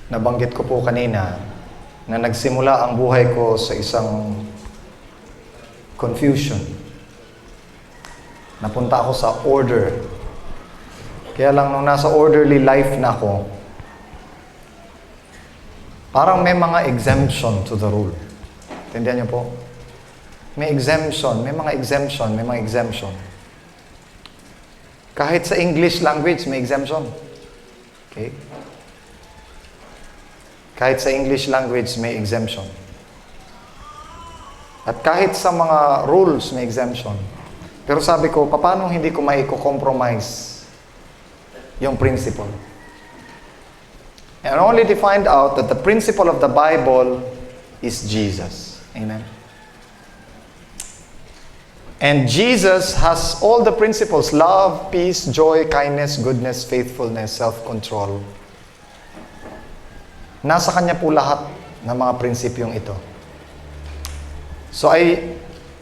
nabanggit ko po kanina na nagsimula ang buhay ko sa isang confusion. Napunta ako sa order. Kaya lang nung nasa orderly life na ako, parang may mga exemption to the rule. Tindihan niyo po? May exemption, may mga exemption, may mga exemption. Kahit sa English language, may exemption. Okay? Kahit sa English language, may exemption. At kahit sa mga rules, may exemption. Pero sabi ko, paano hindi ko maiko-compromise yung principle? And only to find out that the principle of the Bible is Jesus. Amen? And Jesus has all the principles: love, peace, joy, kindness, goodness, faithfulness, self-control. Nasa Kanya po lahat ng mga prinsipyong ito. So I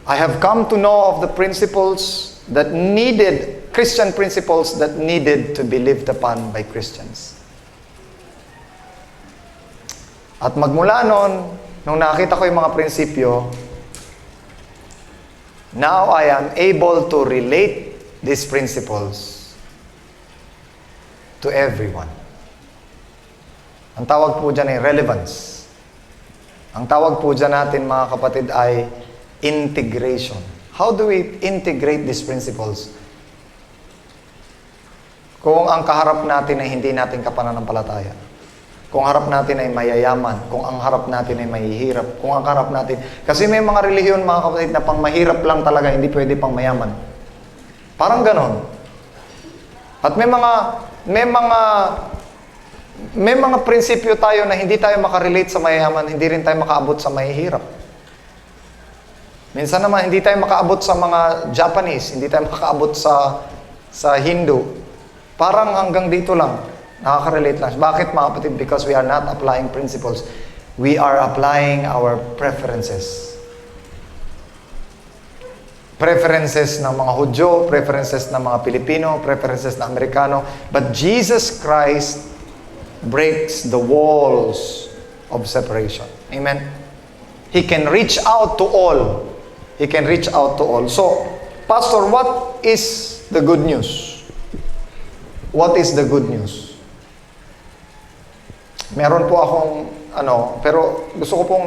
have come to know of the principles that needed, Christian principles that needed to be lived upon by Christians. At magmula noon, nung nakita ko yung mga prinsipyo, now I am able to relate these principles to everyone. Ang tawag po dyan ay relevance. Ang tawag po dyan natin, mga kapatid, ay integration. How do we integrate these principles? Kung ang kaharap natin ay hindi natin kapananampalataya, kung harap natin ay mayayaman, kung ang harap natin ay mahihirap, kung ang harap natin... Kasi may mga relihiyon, mga kapatid, na pang mahirap lang talaga, hindi pwede pang mayaman. Parang ganon. At may mga prinsipyo tayo na hindi tayo makarelate sa mayayaman, hindi rin tayo makaabot sa mahihirap. Minsan naman, hindi tayo makaabot sa mga Japanese, hindi tayo makaabot sa Hindu. Parang hanggang dito lang. Nakaka-relate lang. Bakit, mga kapatid? Because we are not applying principles. We are applying our preferences. Preferences ng mga Hudyo, preferences ng mga Pilipino, preferences ng Amerikano. But Jesus Christ breaks the walls of separation. Amen? He can reach out to all. He can reach out to all. So, Pastor, what is the good news? What is the good news? Meron po akong, pero gusto ko pong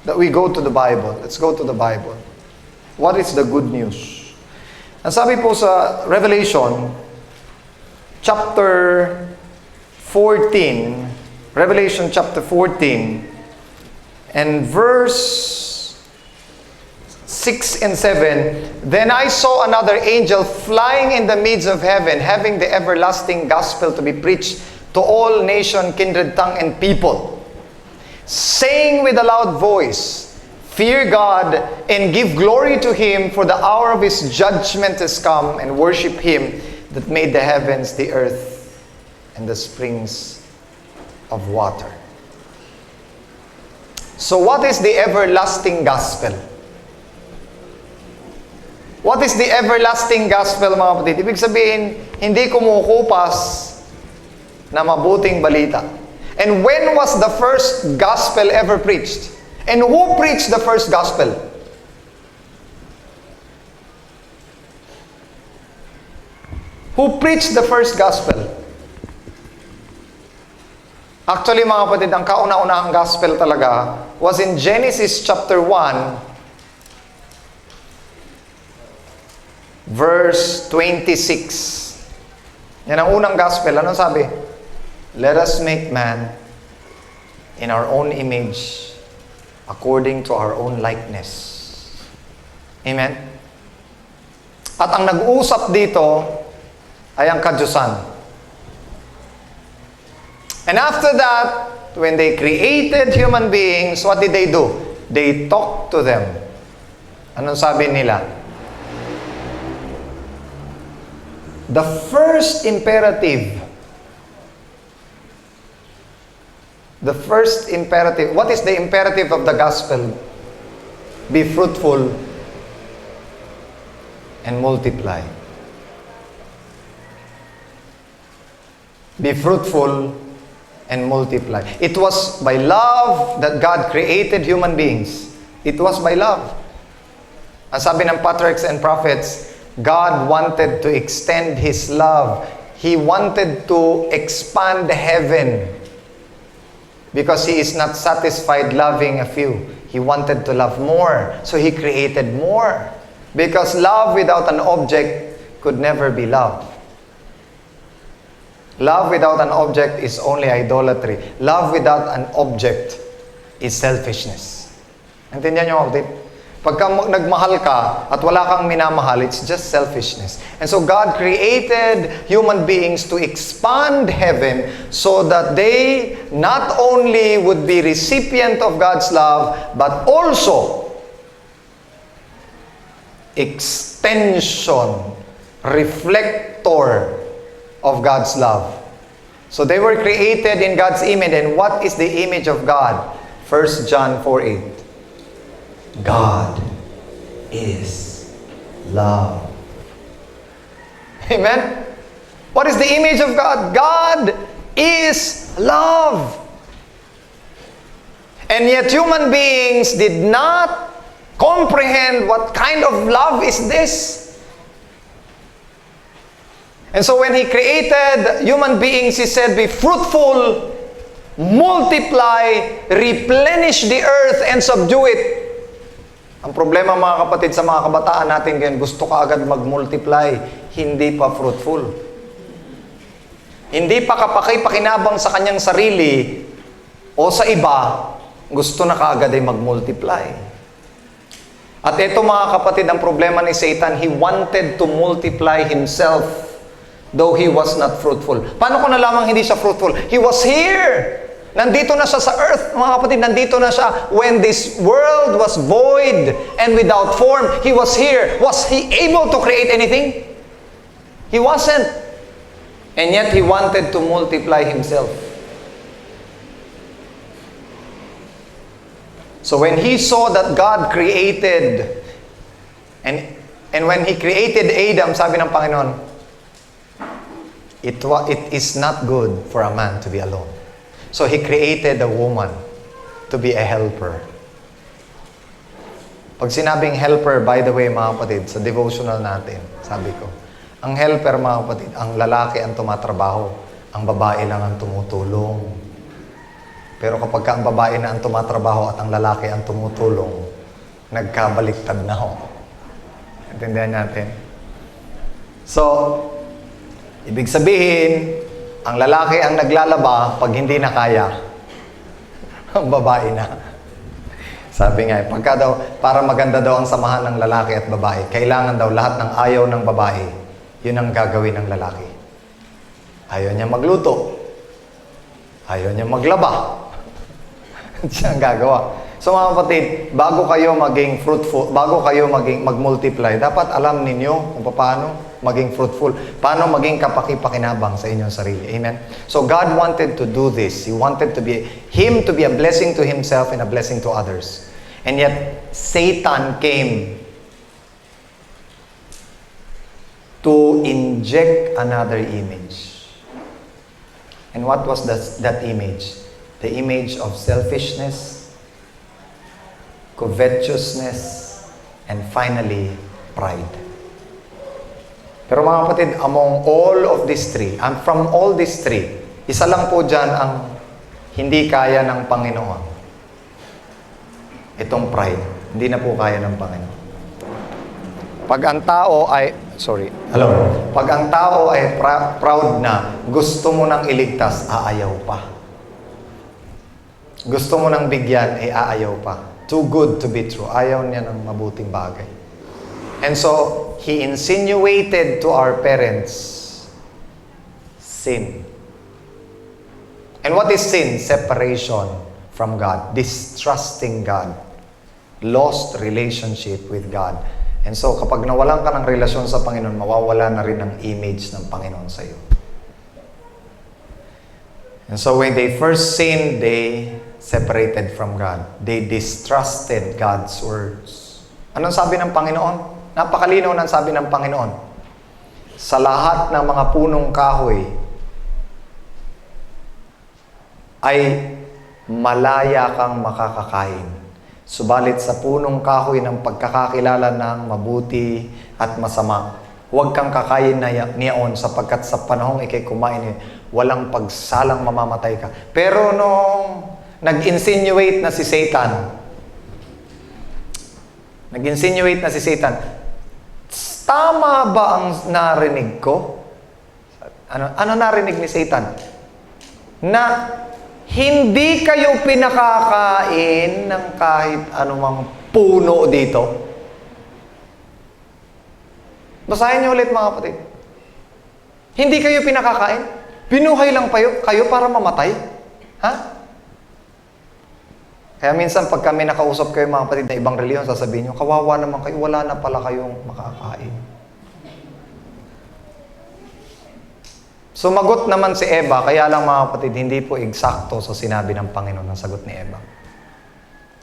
that we go to the Bible. Let's go to the Bible. What is the good news? Ang sabi po sa Revelation, chapter 14, Revelation chapter 14, and verse 6 and 7, Then I saw another angel flying in the midst of heaven, having the everlasting gospel to be preached to all nation, kindred, tongue, and people, saying with a loud voice, Fear God and give glory to Him, for the hour of His judgment has come, and worship Him that made the heavens, the earth, and the springs of water. So what is the everlasting gospel? What is the everlasting gospel, mga kapatid? Ibig sabihin, hindi kumukupas na mabuting balita. And when was the first gospel ever preached? And who preached the first gospel? Who preached the first gospel? Actually, mga kapatid, ang kauna-unahang gospel talaga was in Genesis chapter 1, verse 26. Yan ang unang gospel. Ano sabi? Let us make man in our own image, according to our own likeness. Amen? At ang nag-uusap dito ay ang kadyusan. And after that, when they created human beings, what did they do? They talked to them. Anong sabi nila? The first imperative. What is the imperative of the gospel? Be fruitful and multiply. Be fruitful and multiply. It was by love that God created human beings. It was by love. Ang sabi ng Patriarchs and Prophets, God wanted to extend His love. He wanted to expand heaven because He is not satisfied loving a few. He wanted to love more. So He created more. Because love without an object could never be love. Love without an object is only idolatry. Love without an object is selfishness. Intindihan niyo ako? Pagka nagmahal ka at wala kang minamahal, it's just selfishness. And so God created human beings to expand heaven so that they not only would be recipient of God's love, but also extension, reflector of God's love. So they were created in God's image. And what is the image of God? 1 John 4:8. God is love. Amen? What is the image of God? God is love. And yet human beings did not comprehend what kind of love is this. And so when He created human beings, He said, be fruitful, multiply, replenish the earth, and subdue it. Ang problema mga kapatid sa mga kabataan natin ngayon, gusto ka agad mag-multiply, hindi pa fruitful. Hindi pa kapaki-pakinabang sa kanyang sarili o sa iba, gusto na kaagad ay mag-multiply. At ito mga kapatid, ang problema ni Satan, he wanted to multiply himself though he was not fruitful. Paano ko nalamang hindi siya fruitful? He was here! Nandito na siya sa earth, mga kapatid, nandito na siya. When this world was void and without form, He was here. Was He able to create anything? He wasn't. And yet He wanted to multiply Himself. So when He saw that God created, and when He created Adam, sabi ng Panginoon, it is not good for a man to be alone. So He created a woman to be a helper. Pag sinabing helper, by the way mga kapatid, sa devotional natin, sabi ko, ang helper mga kapatid, ang lalaki ang tumatrabaho, ang babae lang ang tumutulong. Pero kapag ang babae na ang tumatrabaho at ang lalaki ang tumutulong, nagkabaliktad na ho. Intindihan natin? So, ibig sabihin, ang lalaki ang naglalaba pag hindi na kaya. Ang babae na. Sabi nga, pagka daw, para maganda daw ang samahan ng lalaki at babae, kailangan daw lahat ng ayaw ng babae, yun ang gagawin ng lalaki. Ayaw niya magluto. Ayaw niya maglaba. Siya ang gagawa. So mga kapatid, bago kayo maging fruitful, bago kayo mag-multiply, dapat alam ninyo kung paano maging fruitful. Paano maging kapaki-pakinabang sa inyong sarili. Amen? So God wanted to do this. He wanted Him to be a blessing to Himself and a blessing to others. And yet, Satan came to inject another image. And what was that image? The image of selfishness, covetousness, and finally, pride. Pero mga kapatid, among all of these three, and from all these three, isa lang po dyan ang hindi kaya ng Panginoon. Itong pride. Hindi na po kaya ng Panginoon. Pag ang tao ay, pag ang tao ay proud na, gusto mo nang iligtas, aayaw pa. Gusto mo nang bigyan, aayaw pa. Too good to be true. Ayaw niya ng mabuting bagay. And so, he insinuated to our parents sin. And what is sin? Separation from God. Distrusting God. Lost relationship with God. And so, kapag nawalan ka ng relasyon sa Panginoon, mawawala na rin ang image ng Panginoon sa iyo. And so, when they first sinned, they separated from God. They distrusted God's words. Anong sabi ng Panginoon? Napakalinaw ng sabi ng Panginoon. Sa lahat ng mga punong kahoy, ay malaya kang makakakain. Subalit sa punong kahoy ng pagkakakilala ng mabuti at masama, huwag kang kakain na niyaon sapagkat sa panahong ikay kumain, walang pagsalang mamamatay ka. Pero nung nag-insinuate na si Satan, tama ba ang narinig ko? Ano narinig ni Satan? Na hindi kayo pinakakain ng kahit anumang puno dito. Basahin niyo ulit mga kapatid. Hindi kayo pinakakain? Binuhay lang kayo para mamatay? Ha? Kaya minsan pag kami nakausap kayo mga kapatid na ibang reliyon, sasabihin nyo, kawawa naman kayo, wala na pala kayong makakain. Sumagot naman si Eva, kaya lang mga kapatid, hindi po eksakto sa sinabi ng Panginoon ang sagot ni Eva.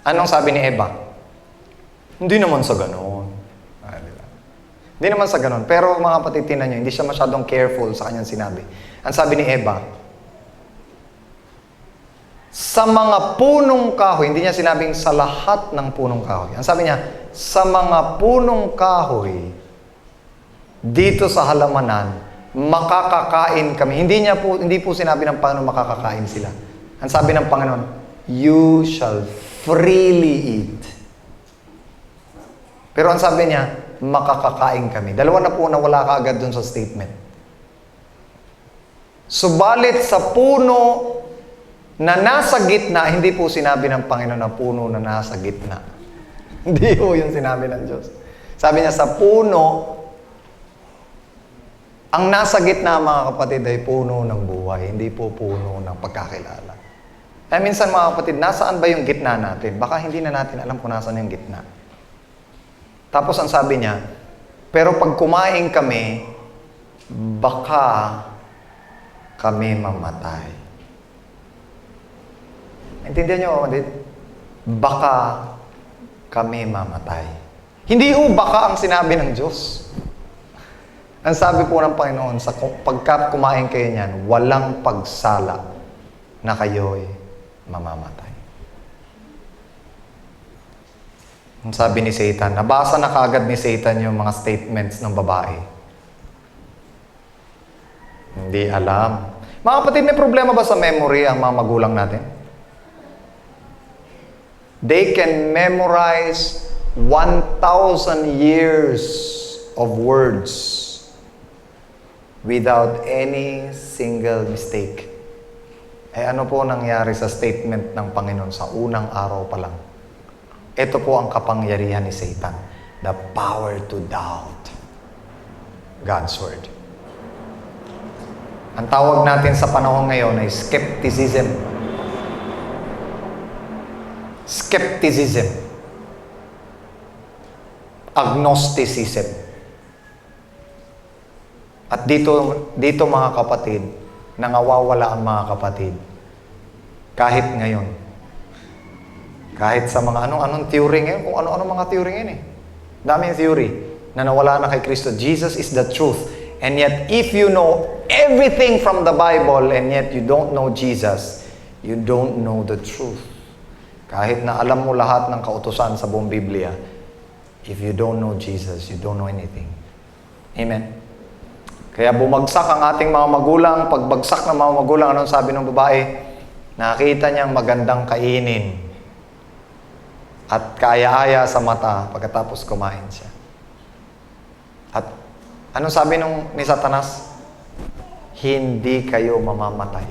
Anong sabi ni Eva? Hindi naman sa ganon. Hindi naman sa ganon. Pero mga kapatid, tinan nyo, hindi siya masyadong careful sa kanyang sinabi. Ang sabi ni Eva, sa mga punong kahoy, hindi niya sinabing sa lahat ng punong kahoy. Ang sabi niya, sa mga punong kahoy, dito sa halamanan, makakakain kami. Hindi po sinabi ng Panginoon makakakain sila. Ang sabi ng Panginoon, you shall freely eat. Pero ang sabi niya, makakakain kami. Dalawa na po na wala ka agad dun sa statement. Subalit sa puno na nasa gitna, hindi po sinabi ng Panginoon na puno na nasa gitna. Hindi po yung sinabi ng Diyos. Sabi niya, sa puno, ang nasa gitna, mga kapatid, ay puno ng buhay, hindi po puno ng pagkakilala. Kaya minsan, mga kapatid, nasaan ba yung gitna natin? Baka hindi na natin alam kung nasaan yung gitna. Tapos ang sabi niya, pero pag kumain kami, baka kami mamatay. Intindihan niyo, kapatid? Baka kami mamatay. Hindi ho baka ang sinabi ng Diyos. Ang sabi po ng Panginoon, pagka kumain kayo niyan, walang pagsala na kayo'y mamamatay. Ang sabi ni Satan, nabasa na kaagad ni Satan yung mga statements ng babae. Hindi alam. Mga kapatid, may problema ba sa memory ang mga magulang natin? They can memorize 1,000 years of words without any single mistake. Eh ano po nangyari sa statement ng Panginoon sa unang araw pa lang? Ito po ang kapangyarihan ni Satan. The power to doubt God's Word. Ang tawag natin sa panahon ngayon ay skepticism. Skepticism. Agnosticism. At dito mga kapatid, nangawawala ang mga kapatid. Kahit ngayon. Kahit sa mga anong theory ngayon, kung ano-ano mga theory ngayon eh. Daming theory na nawala na kay Kristo. Jesus is the truth. And yet, if you know everything from the Bible and yet you don't know Jesus, you don't know the truth. Kahit na alam mo lahat ng kautusan sa buong Biblia, if you don't know Jesus, you don't know anything. Amen? Kaya bumagsak ang ating mga magulang. Pagbagsak ng mga magulang, anong sabi ng babae? Nakita niyang magandang kainin at kaaya-aya sa mata pagkatapos kumain siya. At anong sabi ni Satanas? Hindi kayo mamamatay.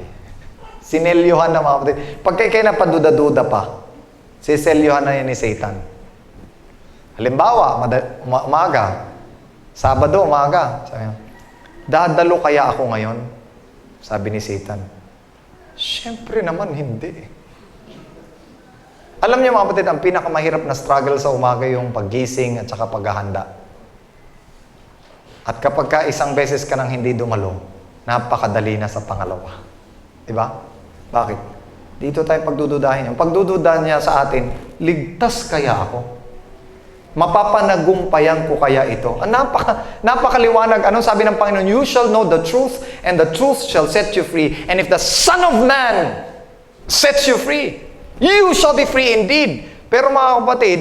Sinelyuhan na mga kapatid. Pag kayo napaduda-duda pa, siselyuhan na yan ni Satan. Halimbawa, umaga, Sabado, umaga, sabi niya, dadalo kaya ako ngayon? Sabi ni Satan. Siyempre naman, hindi. Alam niyo mga kapatid, ang pinakamahirap na struggle sa umaga yung paggising at saka paghahanda. At kapag ka isang beses ka nang hindi dumalo, napakadali na sa pangalawa. Diba? Bakit? Dito tayo pagdududahin. Yung pagdududahan niya sa atin, ligtas kaya ako? Mapapanagumpayan ko kaya ito? Napakaliwanag. Anong sabi ng Panginoon? You shall know the truth, and the truth shall set you free. And if the Son of Man sets you free. You shall be free indeed. Pero mga kapatid,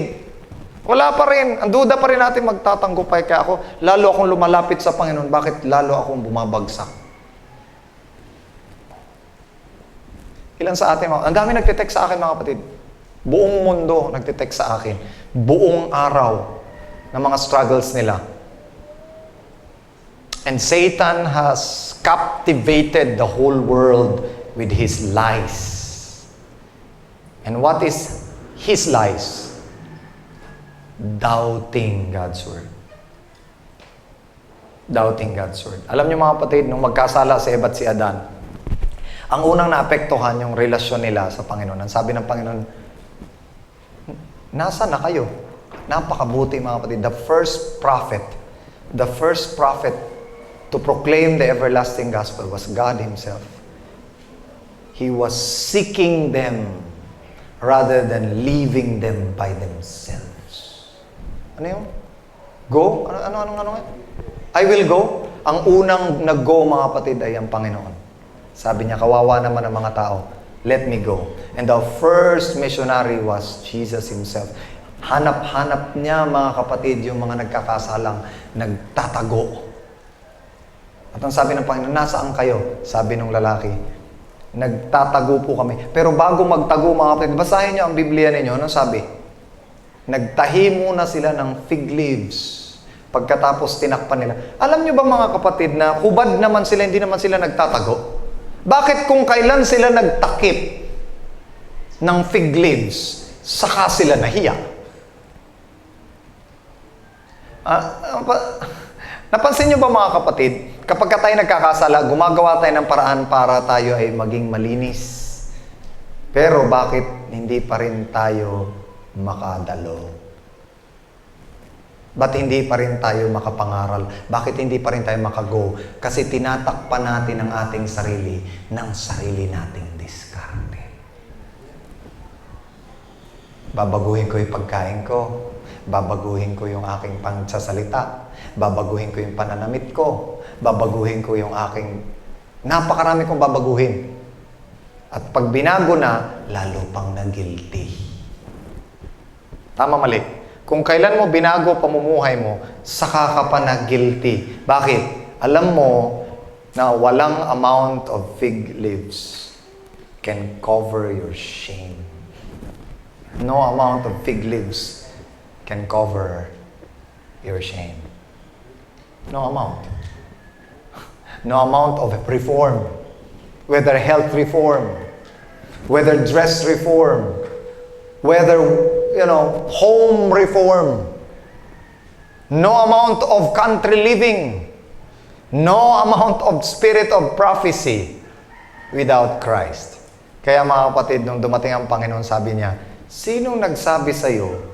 wala pa rin, ang duda pa rin natin magtatanggupay. Kaya ako, lalo akong lumalapit sa Panginoon. Bakit lalo akong bumabagsak? Ilan sa atin, ang dami nagtitext sa akin mga kapatid. Buong mundo nagtitext sa akin. Buong araw ng mga struggles nila. And Satan has captivated the whole world with his lies. And what is his lies? Doubting God's word. Doubting God's word. Alam niyo mga kapatid, nung magkasala si Eva at si Adan, ang unang naapektuhan yung relasyon nila sa Panginoon. Ang sabi ng Panginoon, nasa na kayo? Napakabuti mga kapatid. The first prophet to proclaim the everlasting gospel was God Himself. He was seeking them rather than leaving them by themselves. Ano yun? Go? Ano? I will go. Ang unang nag-go mga kapatid ay ang Panginoon. Sabi niya, kawawa naman ang mga tao. Let me go. And the first missionary was Jesus Himself. Hanap-hanap niya mga kapatid yung mga nagkakasalang nagtatago. At ang sabi ng Panginoon, nasaan kayo? Sabi ng lalaki, nagtatago po kami. Pero bago magtago mga kapatid, basahin niyo ang Biblia ninyo. Ano sabi? Nagtahi muna sila ng fig leaves. Pagkatapos tinakpan nila. Alam niyo ba mga kapatid na hubad naman sila, hindi naman sila nagtatago? Bakit kung kailan sila nagtakip ng fig leaves, saka sila nahiya? Napansin niyo ba mga kapatid, kapag tayo nagkakasala, gumagawa tayo ng paraan para tayo ay maging malinis. Pero bakit hindi pa rin tayo makadalo? Ba't hindi pa rin tayo makapangaral? Bakit hindi pa rin tayo makago? Kasi tinatakpan natin ang ating sarili ng sarili nating diskarte. Babaguhin ko yung pagkain ko. Babaguhin ko yung aking pangsasalita. Babaguhin ko yung pananamit ko. Babaguhin ko yung aking... Napakarami kong babaguhin. At pag binago na, lalo pang na-guilty. Tama, mali. Kung kailan mo binago pamumuhay mo, saka ka pa na-guilty. Bakit? Alam mo na walang amount of fig leaves can cover your shame. No amount of fig leaves can cover your shame. No amount. No amount of reform. Whether health reform, whether dress reform, whether, home reform, no amount of country living, no amount of spirit of prophecy without Christ. Kaya mga kapatid, nung dumating ang Panginoon, sabi niya, sinong nagsabi sa iyo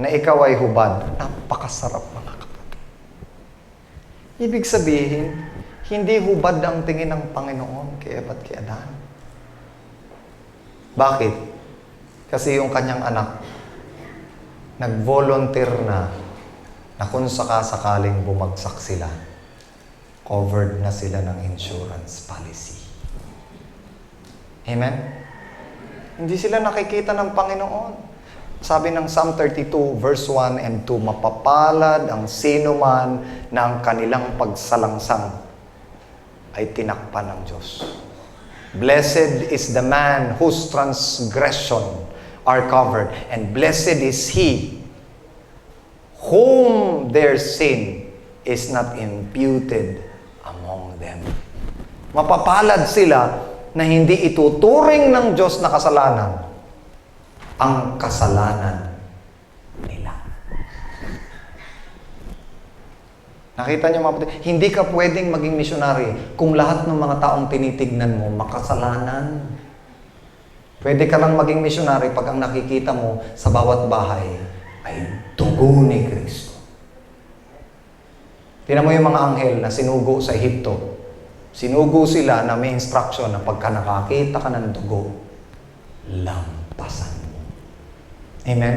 na ikaw ay hubad? Napakasarap mga kapatid. Ibig sabihin, hindi hubad ang tingin ng Panginoon kay Eva at kay Adan. Bakit? Kasi yung kanyang anak, nag-volunteer na kung sakasakaling bumagsak sila, covered na sila ng insurance policy. Amen? Hindi sila nakikita ng Panginoon. Sabi ng Psalm 32, verse 1 and 2, mapapalad ang sino man na ang kanilang pagsalangsang ay tinakpan ng Diyos. Blessed is the man whose transgression are covered, and blessed is he whom their sin is not imputed among them. Mapapalad sila na hindi ituturing ng Diyos na kasalanan ang kasalanan nila. Nakita niyo mga kapatid, hindi ka pwedeng maging missionary kung lahat ng mga taong tinitignan mo makasalanan. Pwede ka lang maging missionary pag ang nakikita mo sa bawat bahay ay dugo ni Kristo. Tingnan mo yung mga anghel na sinugo sa Ehipto. Sinugo sila na may instruction na pagka nakakita ka ng dugo, lampasan mo. Amen?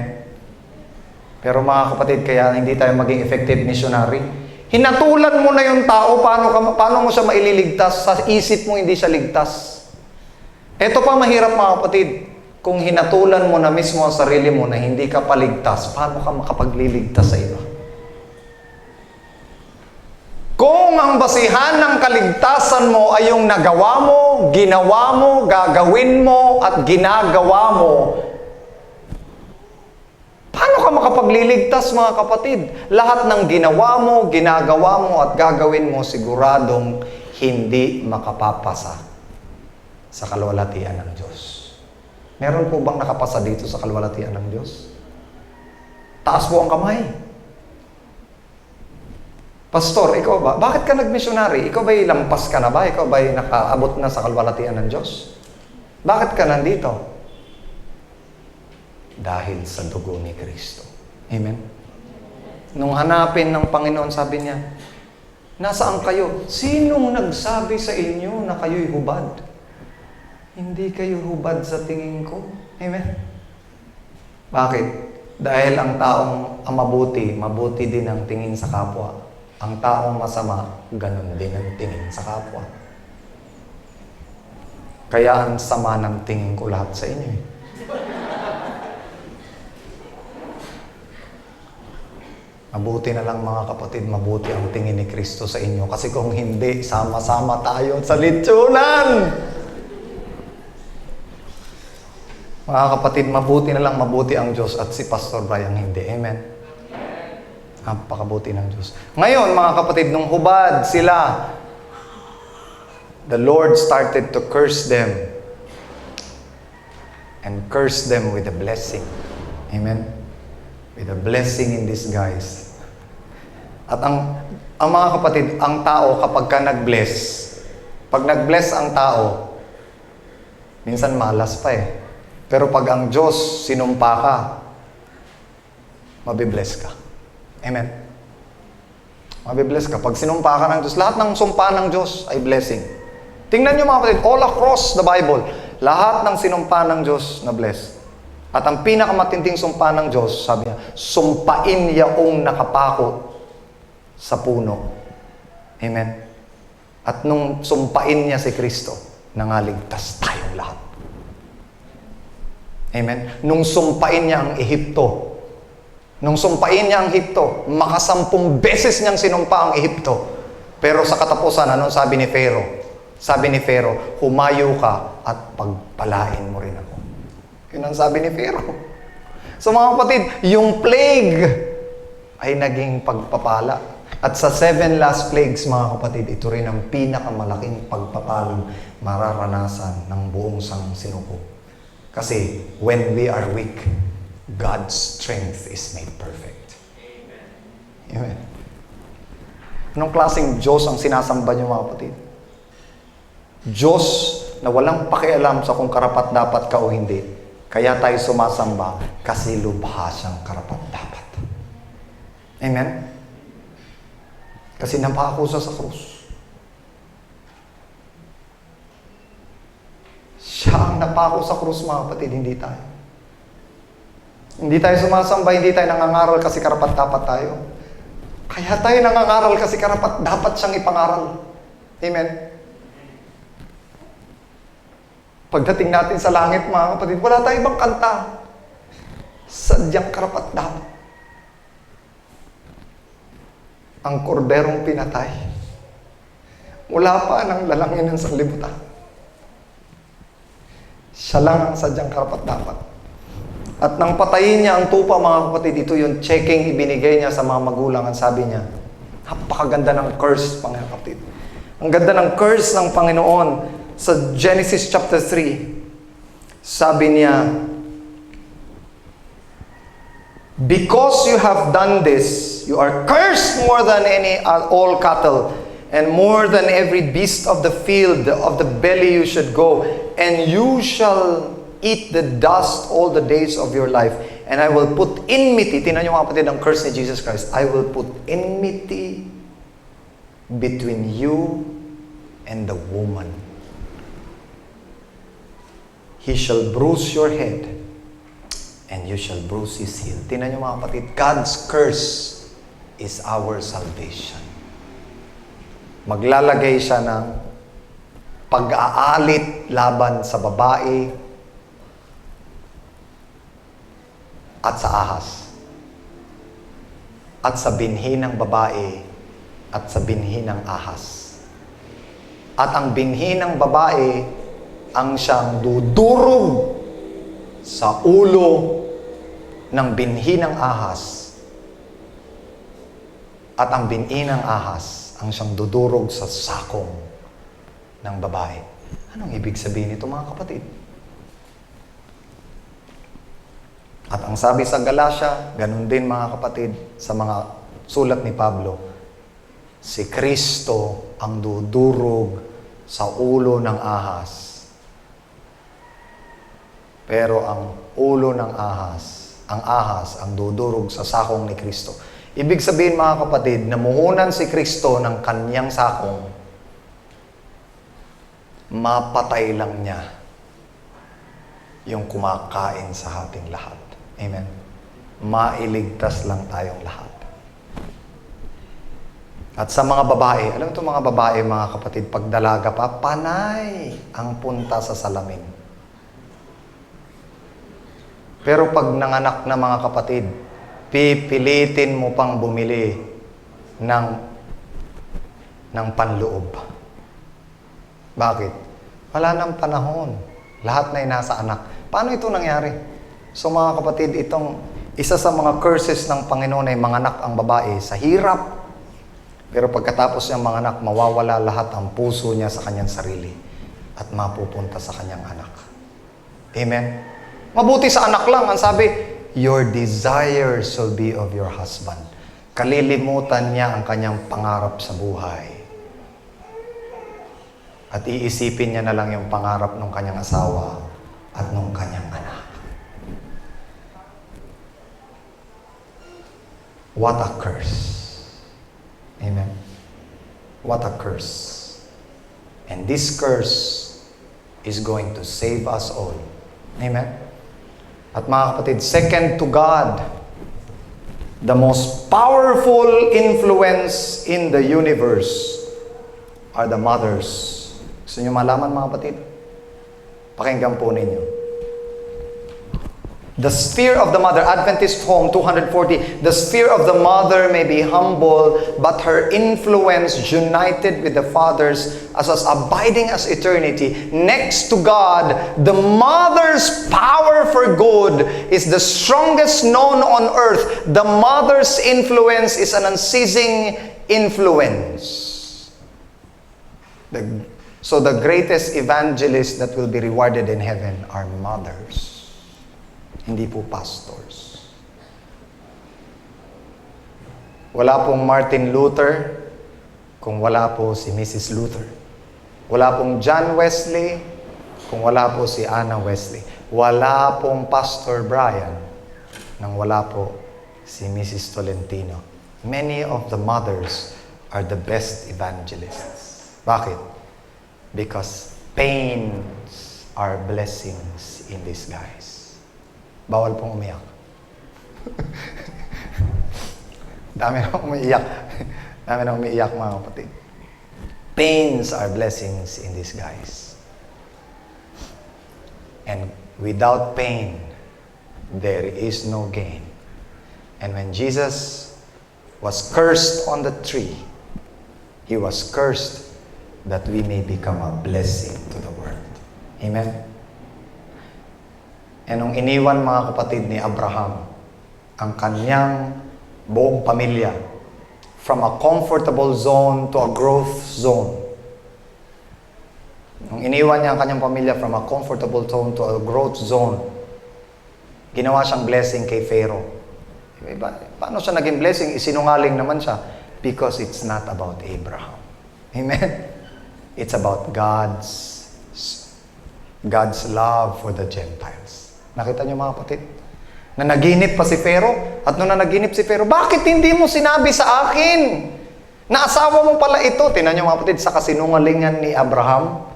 Pero mga kapatid, kaya hindi tayo maging effective missionary. Hinatulan mo na yung tao, paano mo siya maililigtas? Sa isip mo hindi siya ligtas. Ito pa mahirap mga kapatid. Kung hinatulan mo na mismo ang sarili mo na hindi ka paligtas, paano ka makapagliligtas sa iba? Kung ang basihan ng kaligtasan mo ay yung nagawa mo, ginawa mo, gagawin mo, at ginagawa mo, paano ka makapagliligtas mga kapatid? Lahat ng ginawa mo, ginagawa mo, at gagawin mo, siguradong hindi makapapasa sa kalwalhatian ng Diyos. Meron po bang nakapasa dito sa kalwalhatian ng Diyos? Taas po ang kamay. Pastor, ikaw ba? Bakit ka nag-missionary? Ikaw ba'y lampas ka na ba? Ikaw ba'y nakaabot na sa kalwalhatian ng Diyos? Bakit ka nandito? Dahil sa dugo ni Kristo. Amen? Nung hanapin ng Panginoon, sabi niya, nasaan kayo? Sinong nagsabi sa inyo na kayo'y hubad? Hindi kayo hubad sa tingin ko. Amen? Bakit? Dahil ang taong mabuti, mabuti din ang tingin sa kapwa. Ang taong masama, ganun din ang tingin sa kapwa. Kaya ang sama ng tingin ko lahat sa inyo. Mabuti na lang mga kapatid, mabuti ang tingin ni Kristo sa inyo. Kasi kung hindi, sama-sama tayo sa litsunan. Mga kapatid, mabuti na lang mabuti ang Diyos at si Pastor Brian hindi. Amen? Napakabuti ng Diyos. Ngayon, mga kapatid, nung hubad sila, the Lord started to curse them and curse them with a blessing. Amen? With a blessing in disguise. At ang mga kapatid, ang tao kapag ka nag-bless, pag nag-bless ang tao, minsan malas pa eh. Pero pag ang Diyos sinumpa ka, mabibless ka. Amen? Mabibless ka. Pag sinumpa ka ng Diyos, lahat ng sumpa ng Diyos ay blessing. Tingnan nyo mga kapatid, all across the Bible, lahat ng sinumpa ng Diyos na bless. At ang pinakamatinding sumpa ng Diyos, sabi niya, sumpain yaong nakapako sa puno. Amen? At nung sumpain niya si Kristo, nangaligtas tayong lahat. Amen? Nung sumpain niya ang Ehipto, nung sumpain niya ang Ehipto, makasampung beses niyang sinumpa ang Ehipto. Pero sa katapusan, anong sabi ni Pharaoh? Sabi ni Pharaoh, humayo ka at pagpalain mo rin ako. Yun ang sabi ni Pharaoh. So mga kapatid, yung plague ay naging pagpapala. At sa 7 last plagues, mga kapatid, ito rin ang pinakamalaking pagpapalang mararanasan ng buong sinuko. Kasi when we are weak, God's strength is made perfect. Amen. Anong klaseng Diyos ang sinasamba niyo mga kapatid? Diyos na walang pakialam sa kung karapat-dapat ka o hindi. Kaya tayo sumasamba kasi lubha siyang karapat-dapat. Amen? Kasi napako siya sa krus. Siya ang napako sa krus mga kapatid, hindi tayo. Hindi tayo sumasamba, hindi tayo nangangaral kasi karapat-dapat tayo. Kaya tayo nangangaral kasi karapat-dapat siyang ipangaral. Amen? Pagdating natin sa langit, mga kapatid, wala tayong ibang kanta. Sadyang karapat-dapat. Ang korderong pinatay. Wala pa nang lalangin ng sanlibutan. Siya lang ang sadyang karapat-dapat. At nang patayin niya ang tupa, mga kapatid, ito yung checking ibinigay niya sa mga magulang. Ang sabi niya, napakaganda ng curse, mga kapatid. Ang ganda ng curse ng Panginoon. Sa Genesis chapter 3, sabi niya, because you have done this, you are cursed more than all cattle, and more than every beast of the field, of the belly you should go, and you shall eat the dust all the days of your life, and I will put enmity, tingnan niyo mga kapatid ang curse ni Jesus Christ, I will put enmity between you and the woman. He shall bruise your head, and you shall bruise his heel. Tingnan niyo mga kapatid, God's curse is our salvation. Maglalagay siya ng pag-aalit laban sa babae at sa ahas. At sa binhi ng babae at sa binhi ng ahas. At ang binhi ng babae ang siyang dudurog sa ulo ng binhi ng ahas. At ang binhi ng ahas ang siyang dudurog sa sakong ng babae. Anong ibig sabihin nito, mga kapatid? At ang sabi sa Galatia, ganun din mga kapatid, sa mga sulat ni Pablo, si Kristo ang dudurog sa ulo ng ahas. Pero ang ulo ng ahas, ang ahas ang dudurog sa sakong ni Kristo. Ibig sabihin mga kapatid, namuhunan si Kristo ng kanyang sakong, mapatay lang niya yung kumakain sa ating lahat. Amen. Mailigtas lang tayong lahat. At sa mga babae, alam ito mga babae, mga kapatid, pag dalaga pa, panay ang punta sa salamin. Pero pag nanganak na mga kapatid, pipilitin mo pang bumili ng panloob. Bakit? Wala nang panahon. Lahat na nasa anak. Paano ito nangyari? So mga kapatid, itong isa sa mga curses ng Panginoon ay manganak ang babae sa hirap. Pero pagkatapos niyang manganak, mawawala lahat ang puso niya sa kanyang sarili at mapupunta sa kanyang anak. Amen? Mabuti sa anak lang. Ang sabi, your desires shall be of your husband. Kalilimutan niya ang kanyang pangarap sa buhay. At iisipin niya na lang yung pangarap ng kanyang asawa at ng kanyang anak. What a curse. Amen. What a curse. And this curse is going to save us all. Amen. At mga kapatid, second to God, the most powerful influence in the universe are the mothers. Gusto niyo malaman mga kapatid? Pakinggan po ninyo. The sphere of the mother, Adventist Home 240, the sphere of the mother may be humble, but her influence united with the father's as abiding as eternity. Next to God, the mother's power for good is the strongest known on earth. The mother's influence is an unceasing influence. So the greatest evangelists that will be rewarded in heaven are mothers. Hindi po pastors. Wala pong Martin Luther kung wala po si Mrs. Luther. Wala pong John Wesley kung wala po si Anna Wesley. Wala pong Pastor Brian nang wala po si Mrs. Tolentino. Many of the mothers are the best evangelists. Bakit? Because pains are blessings in disguise. Bawal pong umiyak. Dami na umiiyak. Dami na umiiyak mga kapatid. Pains are blessings in disguise. And without pain, there is no gain. And when Jesus was cursed on the tree, He was cursed that we may become a blessing to the world. Amen? And nung iniwan mga kapatid ni Abraham, ang kanyang buong pamilya, from a comfortable zone to a growth zone. Nung iniwan niya ang kanyang pamilya from a comfortable zone to a growth zone, ginawa siyang blessing kay Pharaoh. Paano siya naging blessing? Isinungaling naman siya. Because it's not about Abraham. Amen? It's about God's love for the Gentiles. Nakita niyo mga kapatid? Na naginip pa si Pharaoh. At nung nanaginip si Pharaoh, bakit hindi mo sinabi sa akin na asawa mo pala ito? Tingnan niyo mga kapatid, sa kasinungalingan ni Abraham,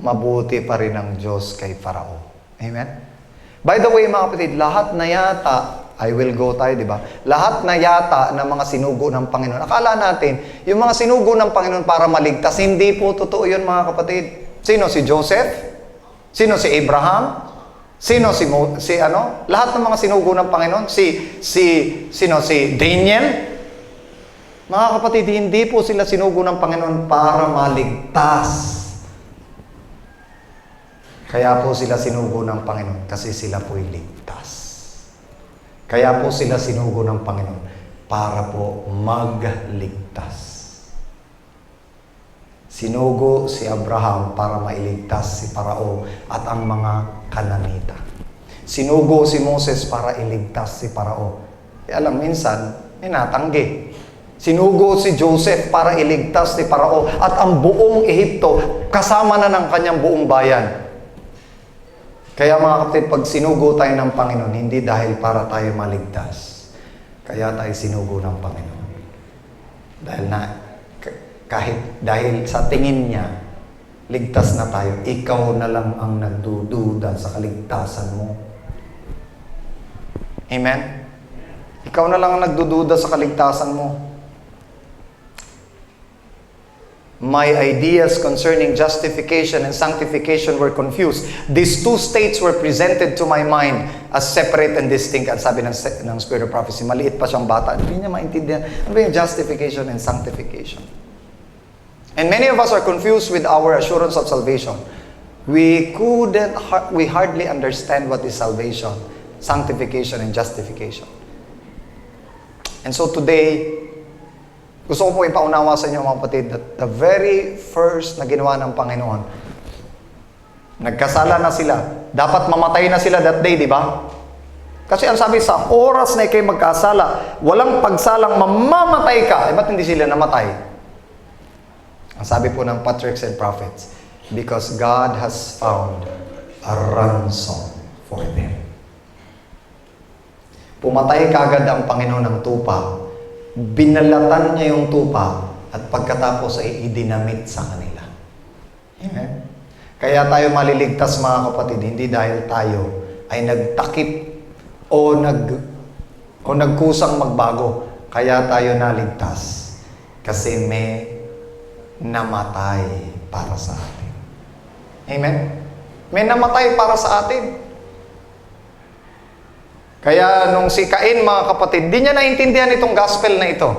mabuti pa rin ang Diyos kay Farao. Amen? By the way mga kapatid, lahat na yata I will go tayo, di ba? Lahat na yata ng mga sinugo ng Panginoon. Akala natin, yung mga sinugo ng Panginoon para maligtas, hindi po totoo yun, mga kapatid. Sino? Si Joseph? Sino? Si Abraham? Sino? Lahat ng mga sinugo ng Panginoon? Si Daniel? Mga kapatid, hindi po sila sinugo ng Panginoon para maligtas. Kaya po sila sinugo ng Panginoon kasi sila po'y ligtas. Kaya po sila sinugo ng Panginoon para po magligtas. Sinugo si Abraham para mailigtas si Parao at ang mga Kananita. Sinugo si Moses para iligtas si Parao. Kaya lang minsan, may natanggi. Sinugo si Joseph para iligtas si Parao at ang buong Ehipto kasama na ng kanyang buong bayan. Kaya mga kapatid, pag sinugo tayo ng Panginoon, hindi dahil para tayo maligtas. Kaya tayo sinugo ng Panginoon. Dahil sa tingin niya, ligtas na tayo, ikaw na lang ang nagdududa sa kaligtasan mo. Amen? Ikaw na lang ang nagdududa sa kaligtasan mo. My ideas concerning justification and sanctification were confused. These two states were presented to my mind as separate and distinct. At sabi ng Spirit of Prophecy, maliit pa siyang bata. Hindi niya maintindihan. Ano ba yung justification and sanctification? And many of us are confused with our assurance of salvation. We hardly understand what is salvation, sanctification, and justification. And so today, gusto ko po ipaunawa sa inyo mga kapatid that the very first na ginawa ng Panginoon, nagkasala na sila. Dapat mamatay na sila that day, di ba? Kasi ang sabi sa oras na ikay magkasala, walang pagsalang mamamatay ka. Ba't hindi sila namatay? Ang sabi po ng Patriarchs and Prophets, because God has found a ransom for them. Pumatay kagad ang Panginoon ng tupa. Binalatan niya yung tupa at pagkatapos ay idinamit sa kanila. Amen? Kaya tayo maliligtas mga kapatid, hindi dahil tayo ay nagtakip o nagkusang magbago. Kaya tayo naligtas kasi may namatay para sa atin. Amen? May namatay para sa atin. Kaya nung si Cain, mga kapatid, di niya naintindihan itong gospel na ito.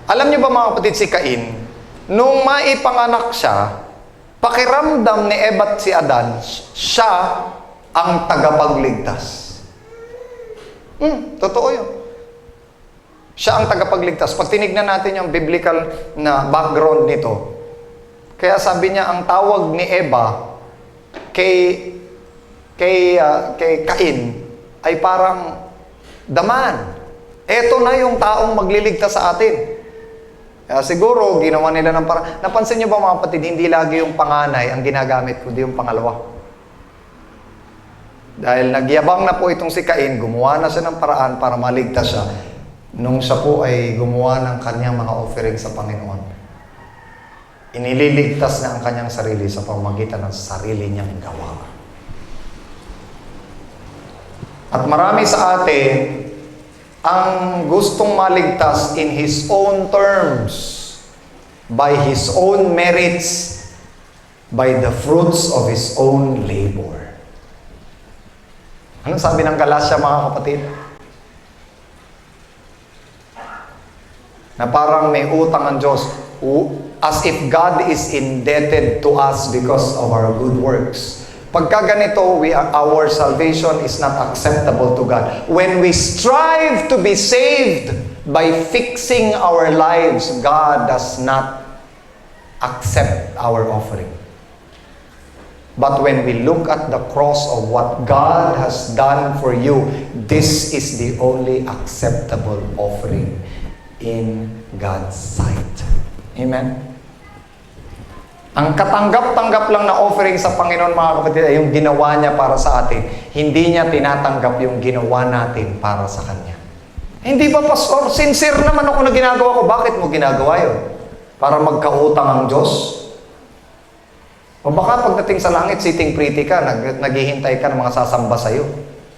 Alam niyo ba mga kapatid, si Cain, nung maipanganak siya, pakiramdam ni Eva at si Adan, siya ang tagapagligtas. Totoo yun. Siya ang tagapagligtas. Pag tinignan natin yung biblical na background nito, kaya sabi niya, ang tawag ni Eva kay Cain, ay parang daman. Eto na yung taong magliligtas sa atin. Kaya siguro, ginawa nila ng parang... Napansin niyo ba mga kapatid, hindi lagi yung panganay ang ginagamit, kundi yung pangalawa. Dahil nagyabang na po itong si Cain, gumawa na siya ng paraan para maligtas siya. Nung siya po ay gumawa ng kanyang mga offering sa Panginoon, inililigtas na ang kanyang sarili sa pamamagitan ng sarili niyang gawa. At marami sa atin ang gustong maligtas in His own terms, by His own merits, by the fruits of His own labor. Anong sabi ng Galatia, mga kapatid? Na parang may utang ang Diyos, as if God is indebted to us because of our good works. Pagka ganito, our salvation is not acceptable to God. When we strive to be saved by fixing our lives, God does not accept our offering. But when we look at the cross of what God has done for you, this is the only acceptable offering in God's sight. Amen? Ang katanggap-tanggap lang na offering sa Panginoon, mga kapatid, ay yung ginawa niya para sa atin. Hindi niya tinatanggap yung ginawa natin para sa Kanya. Hindi ba, Pastor? Sincere naman ako na ginagawa ko. Bakit mo ginagawa yun? Para magkautang ang Diyos? O baka pagdating sa langit, sitting pretty ka, naghihintay ka ng mga sasamba sa'yo.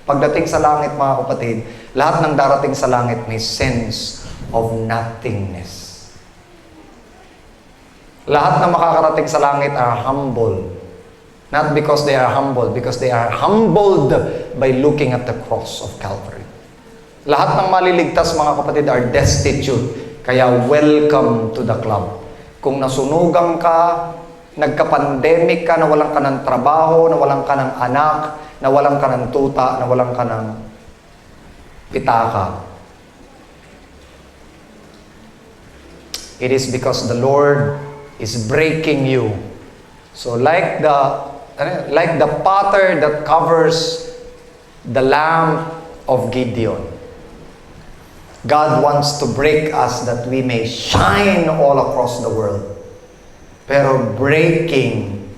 Pagdating sa langit, mga kapatid, Lahat ng darating sa langit may sense of nothingness. Lahat na makakarating sa langit are humble. Not because they are humble, because they are humbled by looking at the cross of Calvary. Lahat ng maliligtas, mga kapatid, are destitute. Kaya welcome to the club. Kung nasunugan ka, nagka-pandemic ka, nawalan ka ng trabaho, nawalan ka ng anak, nawalan ka ng tuta, nawalan ka ng pitaka. It is because the Lord is breaking you. So like the potter that covers the lamp of Gideon, God wants to break us that we may shine all across the world. Pero breaking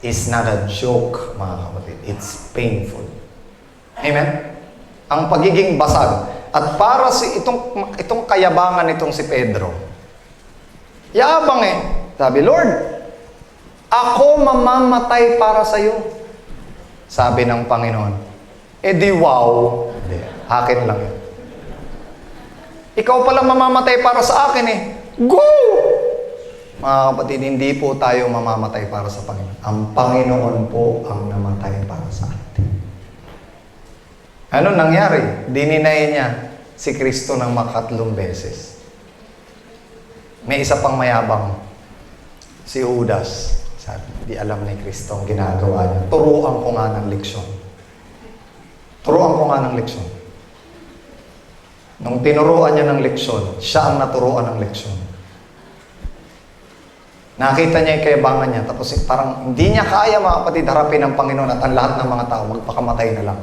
is not a joke, mga kapatid. It's painful. Amen? Ang pagiging basag. At para itong kayabangan nitong si Pedro, yabang sabi, Lord, ako mamamatay para sa iyo. Sabi ng Panginoon, di wow. Hindi, akin lang yun. Ikaw pala mamamatay para sa akin Go! Mga kapatid, hindi po tayo mamamatay para sa Panginoon. Ang Panginoon po ang namatay para sa atin. Ano nangyari? Dininay niya si Kristo ng makatlong beses. May isa pang mayabang, si Judas. Sabi, di alam ni Kristo ang ginagawa niya. Turuan ko nga ng leksyon. Turuan ko nga ng leksyon. Nung tinuruan niya ng leksyon, siya ang naturuan ng leksyon. Nakita niya yung kayabangan niya, tapos parang hindi niya kaya, mga kapatid, harapin ng Panginoon at ang lahat ng mga tao, magpakamatay na lang.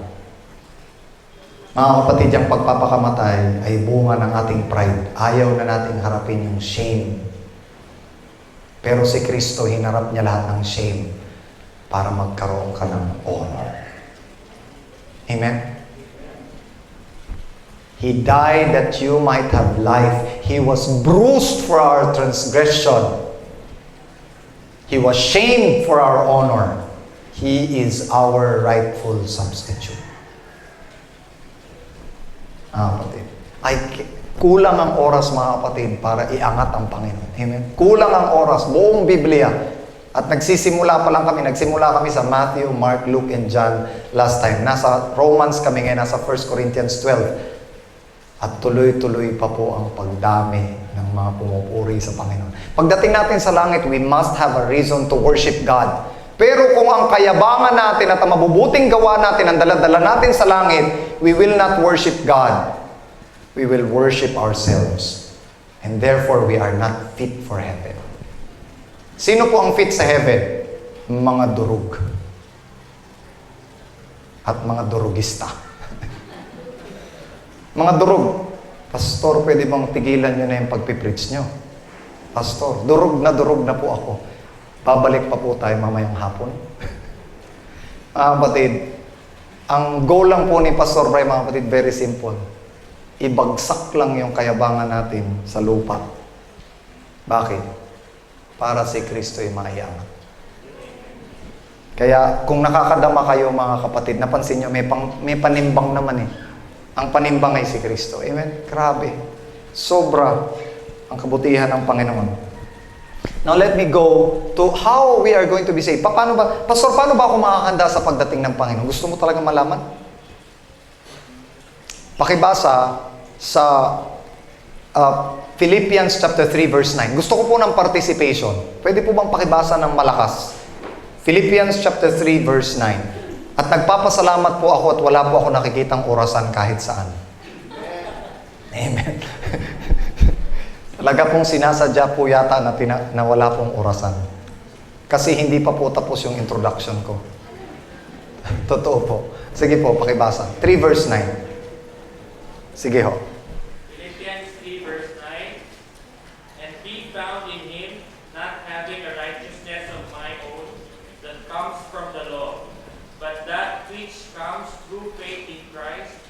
Mga kapatid, yung pagpapakamatay ay bunga ng ating pride. Ayaw na nating harapin yung shame. Pero si Kristo, hinarap niya lahat ng shame para magkaroon ka ng honor. Amen? He died that you might have life. He was bruised for our transgression. He was shamed for our honor. He is our rightful substitute. Kapatid. Kulang ang oras, mga kapatid, para iangat ang Panginoon. Amen? Kulang ang oras, buong Biblia. At nagsimula kami sa Matthew, Mark, Luke, and John last time. Nasa Romans kami ngayon, nasa 1 Corinthians 12. At tuloy-tuloy pa po ang pagdami ng mga pumupuri sa Panginoon. Pagdating natin sa langit, we must have a reason to worship God. Pero kung ang kayabangan natin at ang mabubuting gawa natin, ang dala-dala natin sa langit, we will not worship God. We will worship ourselves. And therefore, we are not fit for heaven. Sino po ang fit sa heaven? Mga durug. At mga durugista. Mga durug. Pastor, pwede bang tigilan nyo na yung pagpipreach nyo? Pastor, durug na po ako. Babalik pa po tayo mamayang hapon. Mga kapatid, ang goal lang po ni Pastor Bray, mga kapatid, very simple. Ibagsak lang yung kayabangan natin sa lupa. Bakit? Para si Kristo ay maiangat. Kaya kung nakakadama kayo, mga kapatid, napansin nyo, may panimbang naman Ang panimbang ay si Kristo. Amen? Grabe. Sobra ang kabutihan ng Panginoon. Now let me go to how we are going to be saved. Pastor, paano ba ako makakanda sa pagdating ng Panginoon? Gusto mo talaga malaman? Pakibasa sa Philippians chapter 3 verse 9. Gusto ko po ng participation. Pwede po bang pakibasa ng malakas? Philippians chapter 3 verse 9. At nagpapasalamat po ako at wala po ako nakikitang orasan kahit saan. Amen. Talaga pong sinasadya po yata na wala pong orasan. Kasi hindi pa po tapos yung introduction ko. Totoo po. Sige po, pakibasa. 3 verse 9. Sige ho. Philippians 3 verse 9. And be found in Him, not having a righteousness of my own that comes from the law, but that which comes through faith in Christ,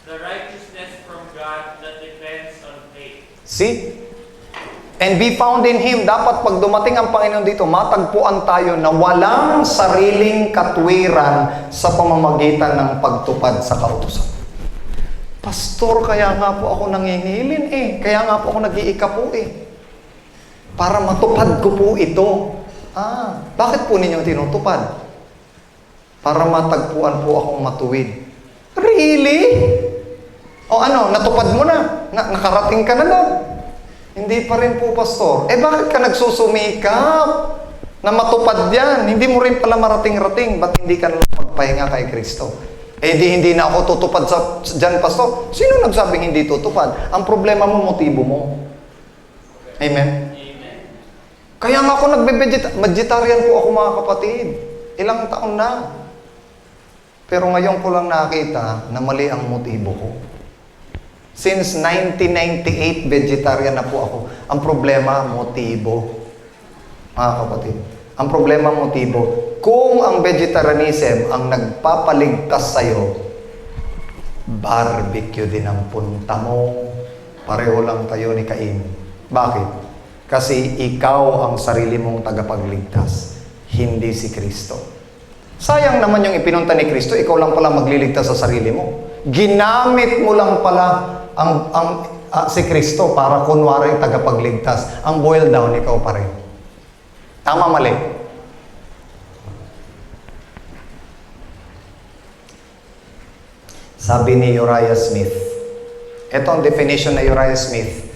the righteousness from God that depends on faith. See? And be found in Him. Dapat pag dumating ang Panginoon dito, matagpuan tayo na walang sariling katwiran sa pamamagitan ng pagtupad sa kautusan. Pastor, kaya nga po ako nangingilin eh. Kaya nga po ako nag-iika po eh. Para matupad ko po ito. Bakit po ninyo tinutupad? Para matagpuan po akong matuwid. Really? O ano, natupad mo na? Nakarating ka na doon? Hindi pa rin po, Pastor. Bakit ka nagsusumikap na matupad yan? Hindi mo rin pala marating-rating. Ba't hindi ka na magpahinga kay Kristo? Hindi na ako tutupad dyan, Pastor. Sino nagsabing hindi tutupad? Ang problema mo, motibo mo. Amen? Amen. Kaya nga ako nagbe-vegetarian po ako, mga kapatid. Ilang taon na. Pero ngayon ko lang nakita na mali ang motibo ko. Since 1998, vegetarian na po ako. Ang problema, motibo. Mga kapatid. Ang problema, motibo. Kung ang vegetarianism ang nagpapaligtas sa'yo, barbecue din ang punta mo. Pareho lang kayo ni Cain. Bakit? Kasi ikaw ang sarili mong tagapagligtas, hindi si Kristo. Sayang naman yung ipinunta ni Kristo, ikaw lang pala magliligtas sa sarili mo. Ginamit mo lang pala si Kristo para kunwari tagapagligtas. Ang boil down, ikaw pa rin. Tama, mali? Sabi ni Uriah Smith, ito ang definition na Uriah Smith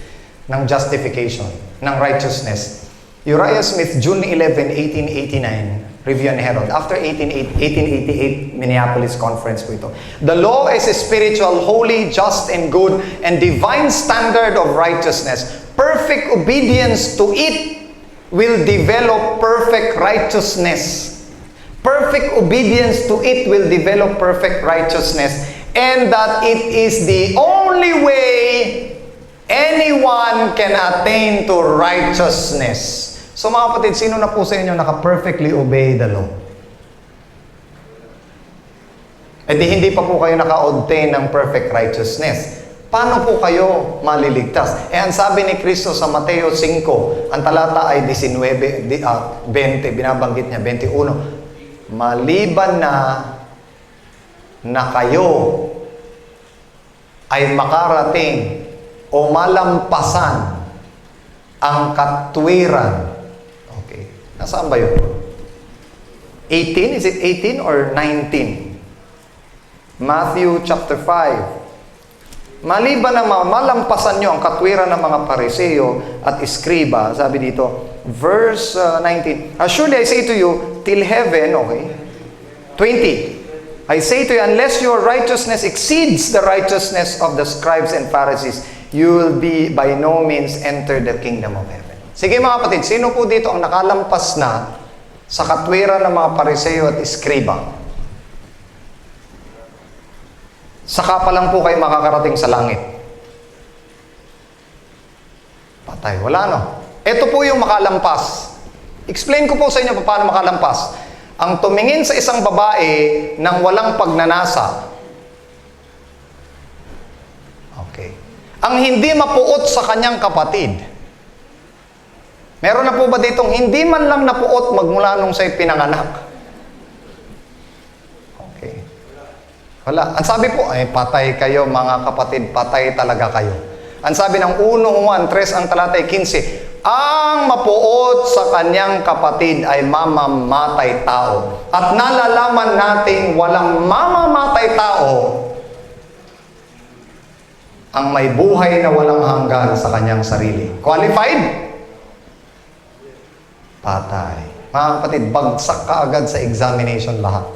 ng justification, ng righteousness. Uriah Smith, June 11, 1889, Review and Herald. After 1888 Minneapolis Conference po ito. The law is a spiritual, holy, just, and good, and divine standard of righteousness. Perfect obedience to it will develop perfect righteousness. Perfect obedience to it will develop perfect righteousness. And that it is the only way anyone can attain to righteousness. So mga kapatid, sino na po sa inyo naka-perfectly obey the law? Hindi pa po kayo naka-obtain ng perfect righteousness. Paano po kayo maliligtas? Ang sabi ni Kristo sa Mateo 5, ang talata ay 20, binabanggit niya, 21. Maliban na kayo ay makarating o malampasan ang katwiran. Okay. Nasaan ba yun? 18? Is it 18 or 19? Matthew chapter 5. Maliban na malampasan nyo ang katwiran ng mga Pariseo at Iskriba, sabi dito, verse 19. Surely I say to you, till heaven, okay, 20. I say to you, unless your righteousness exceeds the righteousness of the scribes and Pharisees, you will be by no means enter the kingdom of heaven. Sige mga kapatid, sino po dito ang nakalampas na sa katwiran ng mga Pariseo at Iskriba? Saka pa lang po kayo makakarating sa langit. Patay. Wala, no? Ito po yung makalampas. Explain ko po sa inyo paano makalampas. Ang tumingin sa isang babae nang walang pagnanasa. Okay. Ang hindi mapuot sa kanyang kapatid. Meron na po ba ditong hindi man lang napuot magmula nung sa'y pinanganak? Okay. Wala. Ang sabi po, patay kayo mga kapatid, patay talaga kayo. Ang sabi ng 1 Juan 3 ang talatay 15, ang mapuot sa kanyang kapatid ay mamamatay tao. At nalalaman nating walang mamamatay tao ang may buhay na walang hanggan sa kanyang sarili. Qualified? Patay. Mga kapatid, bagsak ka agad sa examination lahat.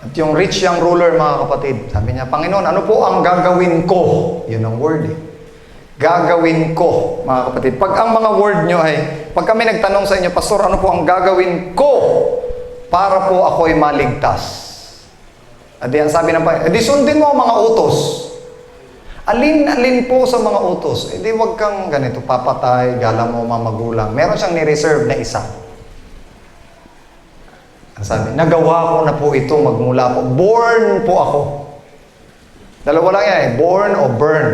At yung rich young ruler, mga kapatid, sabi niya, Panginoon, ano po ang gagawin ko? Yun ang word eh. Gagawin ko, mga kapatid. Pag ang mga word nyo ay, pag kami nagtanong sa inyo, Pastor, ano po ang gagawin ko para po ako'y maligtas? At yan, sabi ng Panginoon, di sundin mo ang mga utos. Alin po sa mga utos? Di wag kang ganito, papatay, gala mo mga magulang. Meron siyang ni-reserve na isa. Sabi, nagawa ko na po ito magmula po. Born po ako. Dalawa lang yan eh, born o burn.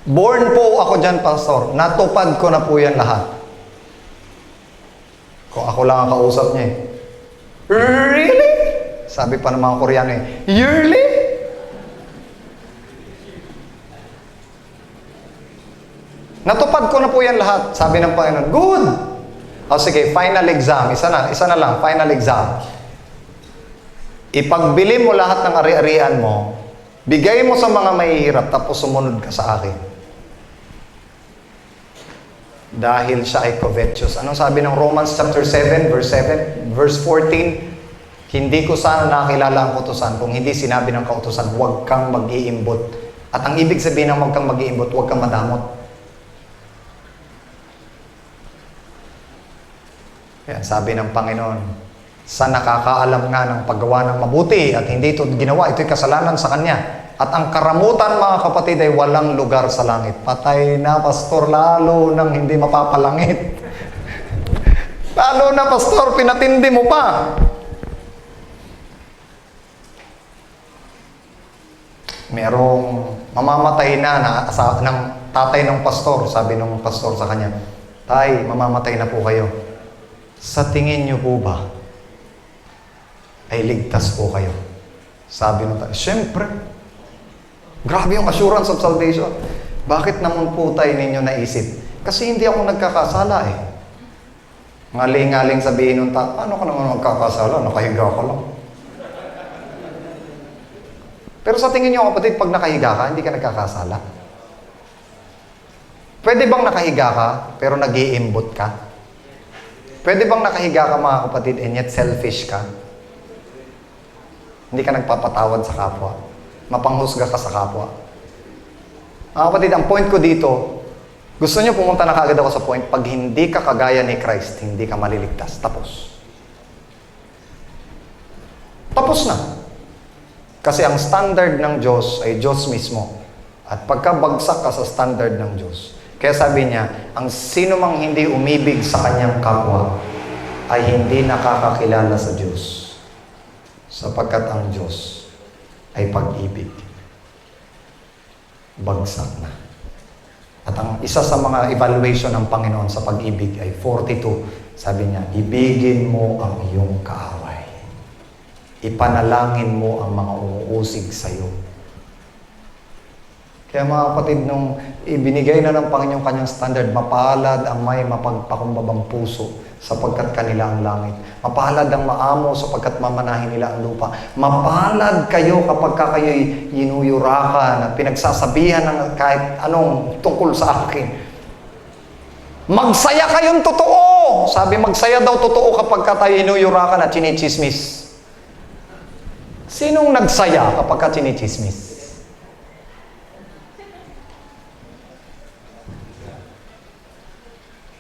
Born po ako dyan, Pastor. Natupad ko na po yan lahat. Kung ako lang ang kausap niya eh. Really? Sabi pa ng mga Koreano eh, yearly? Natupad ko na po yan lahat. Sabi ng Panginoon, good! O sige, final exam. Isa na lang, final exam. Ipagbili mo lahat ng ari-arian mo, bigay mo sa mga mahihirap, tapos sumunod ka sa akin. Dahil siya ay covetous. Anong sabi ng Romans chapter 7, verse 14? Hindi ko sana nakilala ang kautusan kung hindi sinabi ng kautusan, huwag kang mag-iimbot. At ang ibig sabihin ng huwag kang mag-iimbot, huwag kang madamot. Yan, sabi ng Panginoon, sa nakakaalam nga ng paggawa ng mabuti at hindi ito ginawa, ito'y kasalanan sa Kanya. At ang karamutan, mga kapatid, ay walang lugar sa langit. Patay na, pastor, lalo nang hindi mapapalangit. Lalo na, pastor, pinatindi mo pa. Merong mamamatay na ng tatay ng pastor. Sabi ng pastor sa kanya, Tay, mamamatay na po kayo. Sa tingin niyo po ba ay ligtas po kayo? Sabi ng tatay, siyempre. Grabe yung assurance of salvation. Bakit naman po tayo ninyo naisip? Kasi hindi ako nagkakasala eh. Ngaling-ngaling sabihin ng tatay, paano ka naman magkakasala? Nakahiga ka lang. Pero sa tingin niyo kapatid, pag nakahiga ka, hindi ka nagkakasala? Pwede bang nakahiga ka, pero nag-iimbot ka? Pwede bang nakahiga ka mga kapatid, and yet selfish ka? Hindi ka nagpapatawad sa kapwa. Mapanghusga ka sa kapwa. Mga kapatid, ang point ko dito, gusto niyo pumunta na kaagad ako sa point, pag hindi ka kagaya ni Christ, hindi ka maliligtas. Tapos. Tapos na. Kasi ang standard ng Diyos ay Diyos mismo. At pagkabagsak ka sa standard ng Diyos, kaya sabi niya, ang sino mang hindi umibig sa kanyang kapwa ay hindi nakakakilala sa Diyos. Sapagkat ang Diyos ay pag-ibig. Bagsak na. At ang isa sa mga evaluation ng Panginoon sa pag-ibig ay 42. Sabi niya, ibigin mo ang iyong kaaway. Ipanalangin mo ang mga umuusig sa iyo. Kaya mga kapatid, nung ibinigay na ng Panginoon kanyang standard, mapalad ang may mapagpakumbabang puso sapagkat kanila ang langit. Mapalad ang maamo sapagkat mamanahin nila ang lupa. Mapalad kayo kapag kayo'y yinuyurakan at pinagsasabihan ng kahit anong tungkol sa akin. Magsaya kayong totoo! Sabi, magsaya daw totoo kapag tayo yinuyurakan at chinichismis. Sinong nagsaya kapag ka chinichismis?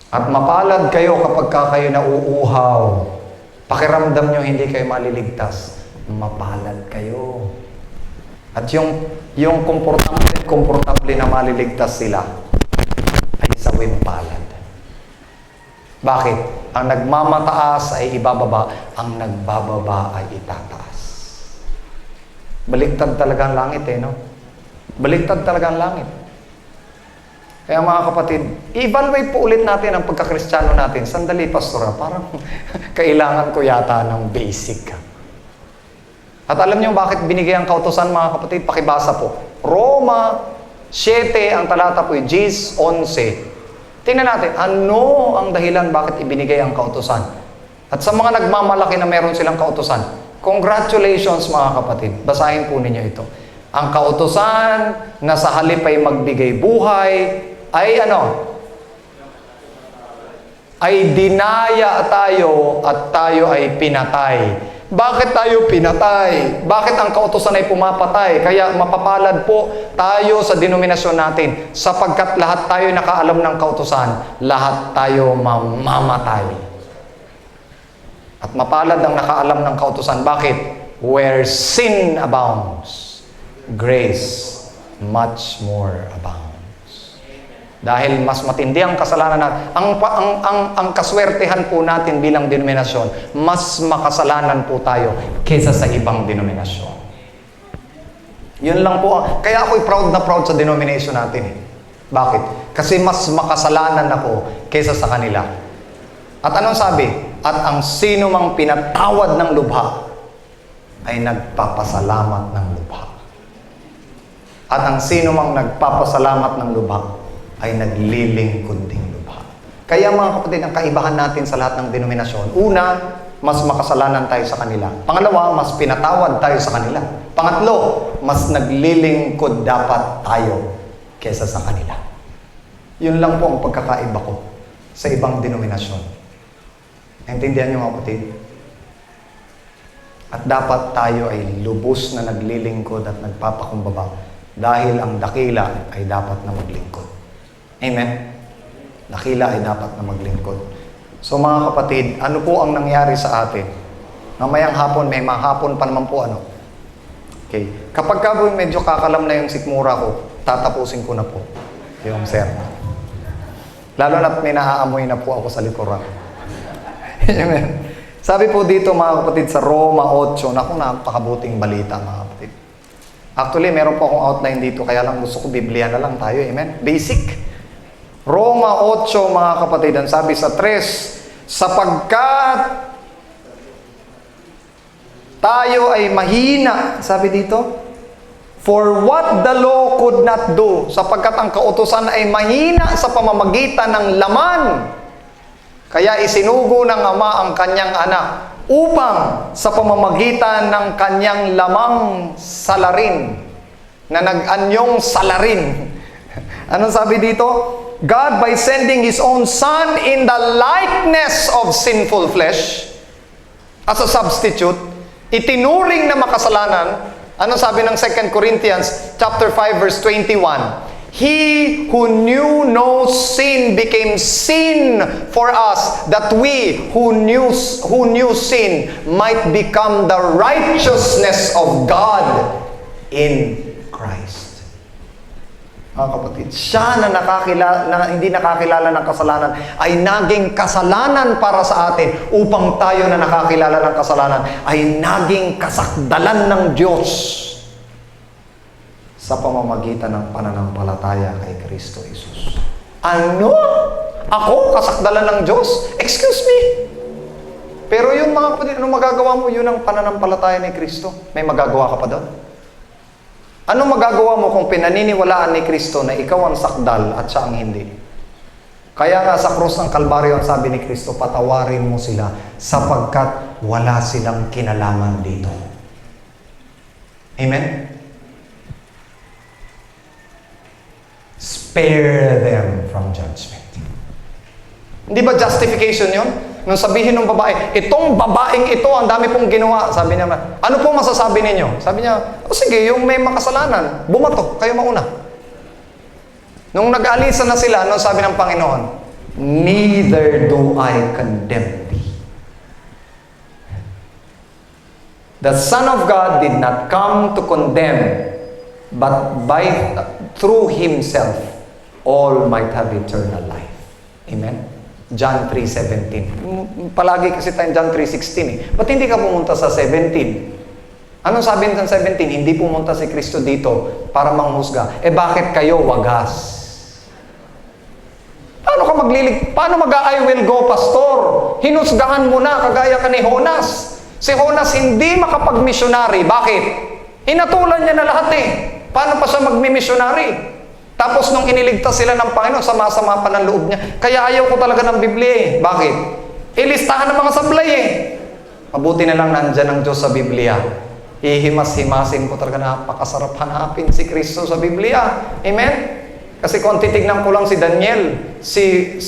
At mapalad kayo kapag ka kayo nauuhaw. Pakiramdam nyo hindi kayo maliligtas. Mapalad kayo. At yung komportable na maliligtas sila ay sawing palad. Bakit? Ang nagmamataas ay ibababa, ang nagbababa ay itataas. Baliktad talaga ang langit no? Baliktad talaga ang langit. Kaya mga kapatid, evaluate po ulit natin ang pagkakristyano natin. Sandali, pastora, parang kailangan ko yata ng basic. At alam niyo bakit binigay ang kautusan, mga kapatid? Pakibasa po. Roma 7, ang talata po, Gs 11. Tingnan natin, ano ang dahilan bakit ibinigay ang kautusan? At sa mga nagmamalaki na meron silang kautusan, congratulations mga kapatid. Basahin po ninyo ito. Ang kautusan na sa halip ay magbigay buhay, ay ano? Ay dinaya tayo at tayo ay pinatay. Bakit tayo pinatay? Bakit ang kautusan ay pumapatay? Kaya mapapalad po tayo sa denominasyon natin. Sapagkat lahat tayo nakaalam ng kautusan, lahat tayo mamamatay. At mapalad ang nakaalam ng kautusan. Bakit? Where sin abounds, grace much more abounds. Dahil mas matindi ang kasalanan natin. Ang kaswertehan po natin bilang denominasyon, mas makasalanan po tayo kaysa sa ibang denominasyon. Yun lang po. Kaya ako'y proud na proud sa denomination natin. Bakit? Kasi mas makasalanan ako kaysa sa kanila. At anong sabi? At ang sino mang pinatawad ng lubha ay nagpapasalamat ng lubha. At ang sino mang nagpapasalamat ng lubha ay naglilingkod ding lubha. Kaya mga kapatid, ang kaibahan natin sa lahat ng denominasyon, una, mas makasalanan tayo sa kanila. Pangalawa, mas pinatawad tayo sa kanila. Pangatlo, mas naglilingkod dapat tayo kesa sa kanila. Yun lang po ang pagkakaiba ko sa ibang denominasyon. Naintindihan niyo mga kapatid? At dapat tayo ay lubos na naglilingkod at nagpapakumbaba dahil ang dakila ay dapat na maglingkod. Amen? Dakila ay dapat na maglingkod. So mga kapatid, ano po ang nangyari sa atin? Mamayang hapon, may mahapon pa naman po ano. Okay. Kapag ka po medyo kakalam na yung sikmura ko, tatapusin ko na po yung sermon. Lalo na't may naaamoy na po ako sa likuran. Amen. Sabi po dito mga kapatid sa Roma 8, naku, napakabuting balita mga kapatid. Actually, meron po akong outline dito, kaya lang gusto ko Biblia na lang tayo. Amen? Basic. Roma 8 mga kapatid, ang sabi sa 3, sapagkat tayo ay mahina, sabi dito, for what the law could not do, sapagkat ang kautusan ay mahina sa pamamagitan ng laman, kaya isinugo ng Ama ang kanyang anak upang sa pamamagitan ng kanyang lamang salarin na nag-anyong salarin. Anong sabi dito? God, by sending His own Son in the likeness of sinful flesh as a substitute, itinuring na makasalanan. Anong sabi ng 2 Corinthians chapter 5 verse 21? He who knew no sin became sin for us, that we who knew sin might become the righteousness of God in Christ. Mga kapatid, siya na hindi nakakilala ng kasalanan ay naging kasalanan para sa atin upang tayo na nakakilala ng kasalanan ay naging kasakdalan ng Diyos sa pamamagitan ng pananampalataya kay Kristo Jesus. Ano? Ako? Kasakdalan ng Diyos? Excuse me? Pero yun mga kapatid, ano magagawa mo? Yun ang pananampalataya ni Kristo. May magagawa ka pa doon? Ano magagawa mo kung pinaniniwalaan ni Kristo na ikaw ang sakdal at siya ang hindi? Kaya nga sa krus ng Kalbaryo, ang sabi ni Kristo, patawarin mo sila sapagkat wala silang kinalaman dito. Amen? Spare them from judgment. Hindi ba justification yun? Nung sabihin ng babae, itong babaeng ito, ang dami pong ginawa. Sabi niya, ano pong masasabi ninyo? Sabi niya, o sige, yung may makasalanan, bumato, kayo mauna. Nung nag-alisa na sila, ano sabi ng Panginoon? Neither do I condemn thee. The Son of God did not come to condemn, but through Himself, all might have eternal life. Amen? John 3:17. Palagi kasi tayong John 3:16 Ba't hindi ka pumunta sa 17? Anong sabi ng 17? Hindi pumunta si Kristo dito para manghusga. Bakit kayo wagas? Paano mag-I will go, pastor? Hinusgahan mo na, kagaya ka ni Jonas. Si Jonas hindi makapag-missionary. Bakit? Hinatulan niya na lahat Paano pa siya magmi-missionary? Tapos nung iniligtas sila ng Panginoon, sama-sama pa ng loob niya. Kaya ayaw ko talaga ng Biblia Bakit? Ilistahan ng mga sablay Mabuti na lang nandyan ang Diyos sa Biblia. Hihimas-himasin ko talaga, napakasarap hanapin si Kristo sa Biblia. Amen? Kasi kung titignan ko lang si Daniel, si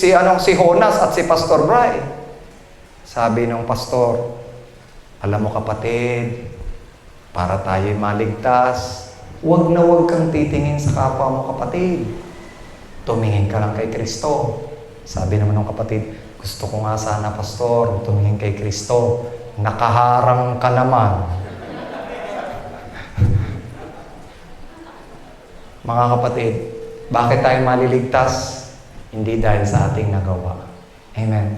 Jonas at si Pastor Bray. Sabi ng pastor, alam mo kapatid, para tayo'y maligtas, huwag na huwag kang titingin sa kapwa mo kapatid. Tumingin ka lang kay Kristo. Sabi naman ng kapatid, gusto ko nga sana pastor, tumingin kay Kristo. Nakaharang ka naman. Mga kapatid, bakit tayo maliligtas? Hindi dahil sa ating nagawa. Amen.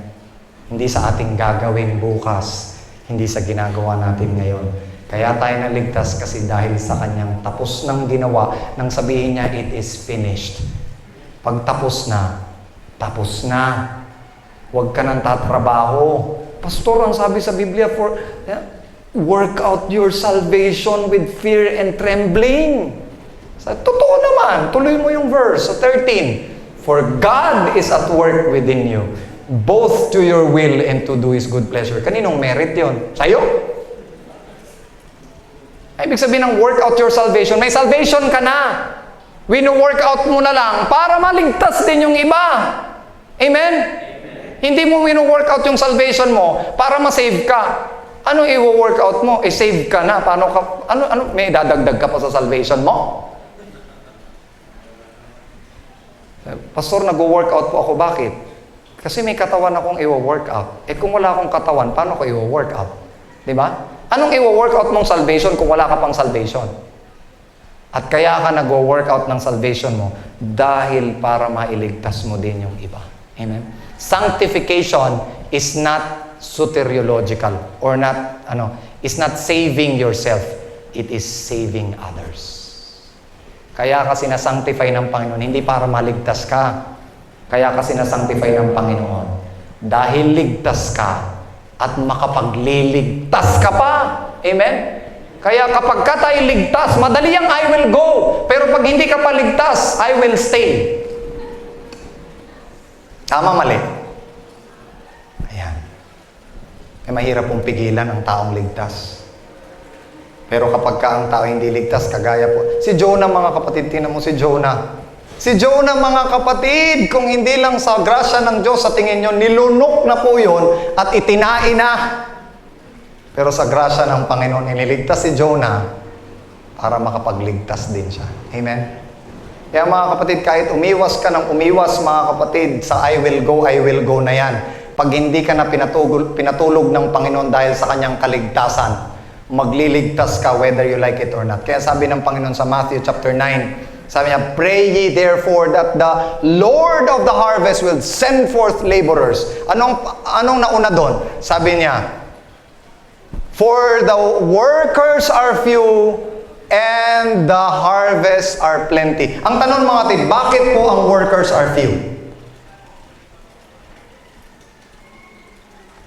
Hindi sa ating gagawin bukas. Hindi sa ginagawa natin ngayon. Kaya tayo naligtas kasi dahil sa kanyang tapos ng ginawa, nang sabihin niya, it is finished. Pag tapos na, tapos na. Huwag ka nang tatrabaho. Pastor, ang sabi sa Biblia, work out your salvation with fear and trembling. Totoo naman. Tuloy mo yung verse, so 13. For God is at work within you, both to your will and to do His good pleasure. Kaninong merit yon? Sa'yo? Ibig sabihin ng work out your salvation, may salvation ka na. Wino-work out mo na lang para maligtas din yung iba. Amen? Hindi mo wino-work out yung salvation mo para ma-save ka. Ano i-work out mo? Save ka na. Paano ka, may dadagdag ka pa sa salvation mo? Pastor, nag-work out po ako. Bakit? Kasi may katawan akong i-work out. Kung wala akong katawan, paano ko i-work out? Diba? Anong i-work out mong salvation kung wala ka pang salvation? At kaya ka nag-work out ng salvation mo dahil para mailigtas mo din yung iba. Amen? Sanctification is not soteriological or not, is not saving yourself. It is saving others. Kaya kasi na-sanctify ng Panginoon, hindi para maligtas ka. Kaya kasi na-sanctify ng Panginoon. Dahil ligtas ka at makapagliligtas ka pa. Amen? Kaya kapag ka tayo ligtas, madali ang I will go. Pero pag hindi ka pa ligtas, I will stay. Tama, mali? Ayan. Mahirap pong pigilan ang taong ligtas. Pero kapag ka ang tao hindi ligtas, kagaya po. Si Jonah, mga kapatid, tingnan mo si Jonah. Si Jonah, mga kapatid, kung hindi lang sa grasya ng Diyos, sa tingin nyo, nilunok na po yun at itinain na. Pero sa grasya ng Panginoon, iniligtas si Jonah para makapagligtas din siya. Amen? Kaya mga kapatid, kahit umiwas ka ng umiwas, mga kapatid, sa I will go na yan. Pag hindi ka na pinatulog ng Panginoon dahil sa kanyang kaligtasan, magliligtas ka whether you like it or not. Kaya sabi ng Panginoon sa Matthew chapter 9, sabi niya, pray ye therefore that the Lord of the harvest will send forth laborers. Anong nauna doon? Sabi niya, for the workers are few and the harvest are plenty. Ang tanong mga kapatid, bakit po ang workers are few?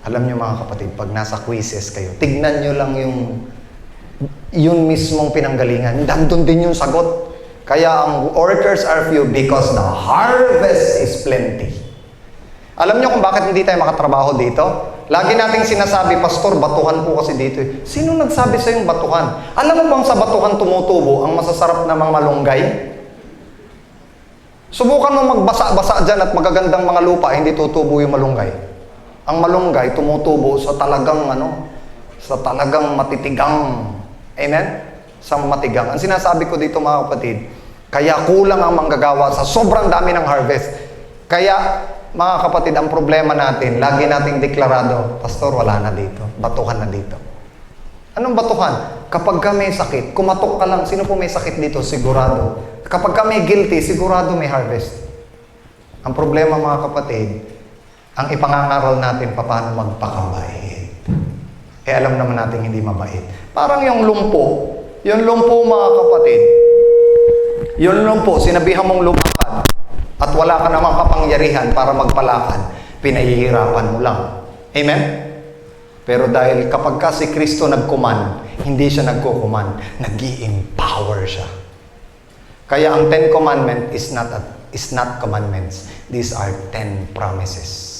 Alam niyo mga kapatid, pag nasa quizzes kayo, tignan niyo lang yung mismong pinanggalingan. Nandun din yung sagot. Kaya ang workers are few because the harvest is plenty. Alam niyo kung bakit hindi tayo makatrabaho dito? Lagi nating sinasabi, Pastor, batuhan po kasi dito. Sino nagsabi sa yung batuhan? Alam mo bang sa batuhan tumutubo ang masasarap na mga malunggay? Subukan mo magbasa-basa dyan at magagandang mga lupa, hindi tutubo yung malunggay. Ang malunggay tumutubo sa talagang sa talagang matitigang. Amen? Sa matigang. Ang sinasabi ko dito mga kapatid, kaya kulang ang manggagawa sa sobrang dami ng harvest. Kaya mga kapatid, ang problema natin, lagi nating deklarado, Pastor, wala na dito. Batuhan na dito. Anong batuhan? Kapag ka may sakit, kumatok ka lang, sino po may sakit dito? Sigurado. Kapag ka may guilty, sigurado may harvest. Ang problema mga kapatid, ang ipangangaral natin paano magpakabait. Alam naman natin hindi mabait. Parang yung lumpo mga kapatid, yung lumpo, sinabihan mong lumakad, at wala ka namang kapangyarihan para magpalakad, pinahihirapan mo lang. Amen? Pero dahil kapag ka si Kristo nagkuman, hindi siya nagkukuman, nag-i-empower siya. Kaya ang 10 Commandments is not commandments. These are 10 promises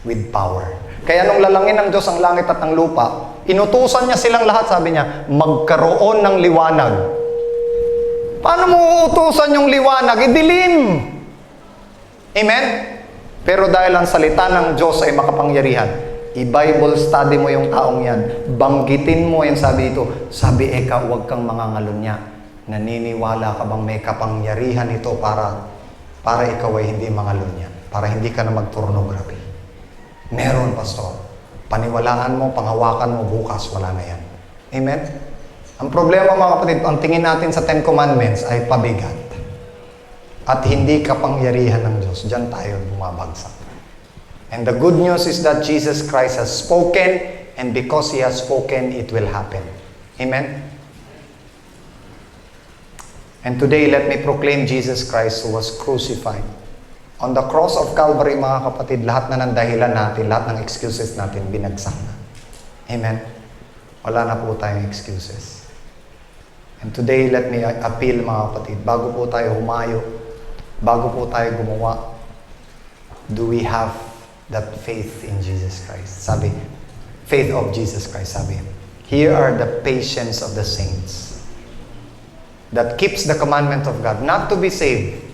with power. Kaya nung lalangin ng Diyos ang langit at ang lupa, inutusan niya silang lahat, sabi niya, magkaroon ng liwanag. Paano mo uutusan yung liwanag? Idilim! Amen? Pero dahil ang salita ng Diyos ay makapangyarihan, i-Bible study mo yung taong yan, banggitin mo yan, sabi ito, sabi eka, huwag kang mangangalunya. Naniniwala ka bang may kapangyarihan ito para ikaw ay hindi mangalunya, para hindi ka na mag-pornography? Meron, Pastor. Paniwalaan mo, panghawakan mo, bukas, wala na yan. Amen? Ang problema mga kapatid, ang tingin natin sa 10 Commandments ay pabigat. At hindi kapangyarihan ng Diyos. Diyan tayo bumabagsak. And the good news is that Jesus Christ has spoken, and because He has spoken, it will happen. Amen? And today, let me proclaim Jesus Christ who was crucified. On the cross of Calvary, mga kapatid, lahat na ng dahilan natin, lahat ng excuses natin, binagsak na. Amen? Wala na po tayong excuses. And today, let me appeal, mga kapatid, bago po tayo humayo, bago po tayo gumawa, do we have that faith in Jesus Christ? Sabi, faith of Jesus Christ, sabi. Here are the patience of the saints that keeps the commandment of God, not to be saved,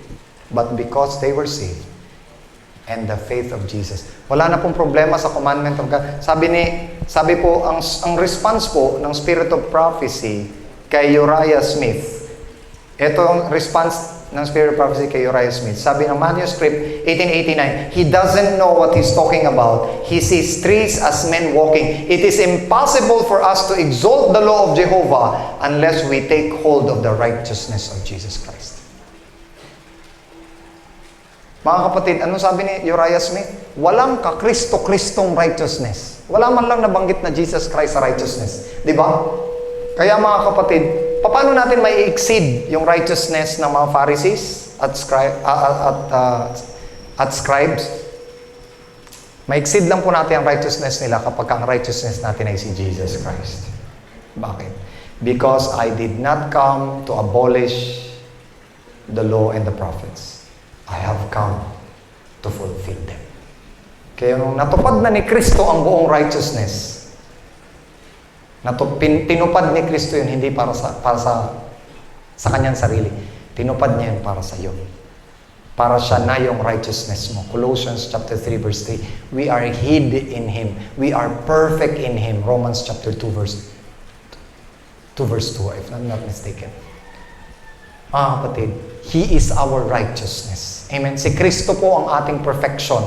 but because they were saved, and the faith of Jesus. Wala na pong problema sa commandment of God. Sabi po, ang response po ng Spirit of Prophecy kay Uriah Smith, ito ang response ng Spirit of Prophecy kay Uriah Smith. Sabi ng manuscript 1889, he doesn't know what he's talking about. He sees trees as men walking. It is impossible for us to exalt the law of Jehovah unless we take hold of the righteousness of Jesus Christ. Mga kapatid, anong sabi ni Uriah Smith? Walang ka-Kristo-Kristong righteousness. Wala man lang nabanggit na Jesus Christ sa righteousness. Di ba? Kaya mga kapatid, paano natin may exceed yung righteousness ng mga Pharisees at scribes? May exceed lang po natin ang righteousness nila kapag ang righteousness natin ay si Jesus Christ. Bakit? Because I did not come to abolish the law and the prophets. I have come to fulfill them. Kaya nung natupad na ni Kristo ang buong righteousness, tinupad ni Kristo yun, hindi para sa kanyang sarili. Tinupad niya yun para sa iyo. Para siya na yung righteousness mo. Colossians chapter 3 verse 3. We are hid in Him. We are perfect in Him. Romans chapter 2 verse 2, if I'm not mistaken. Mga kapatid, He is our righteousness. Amen. Si Kristo po ang ating perfection.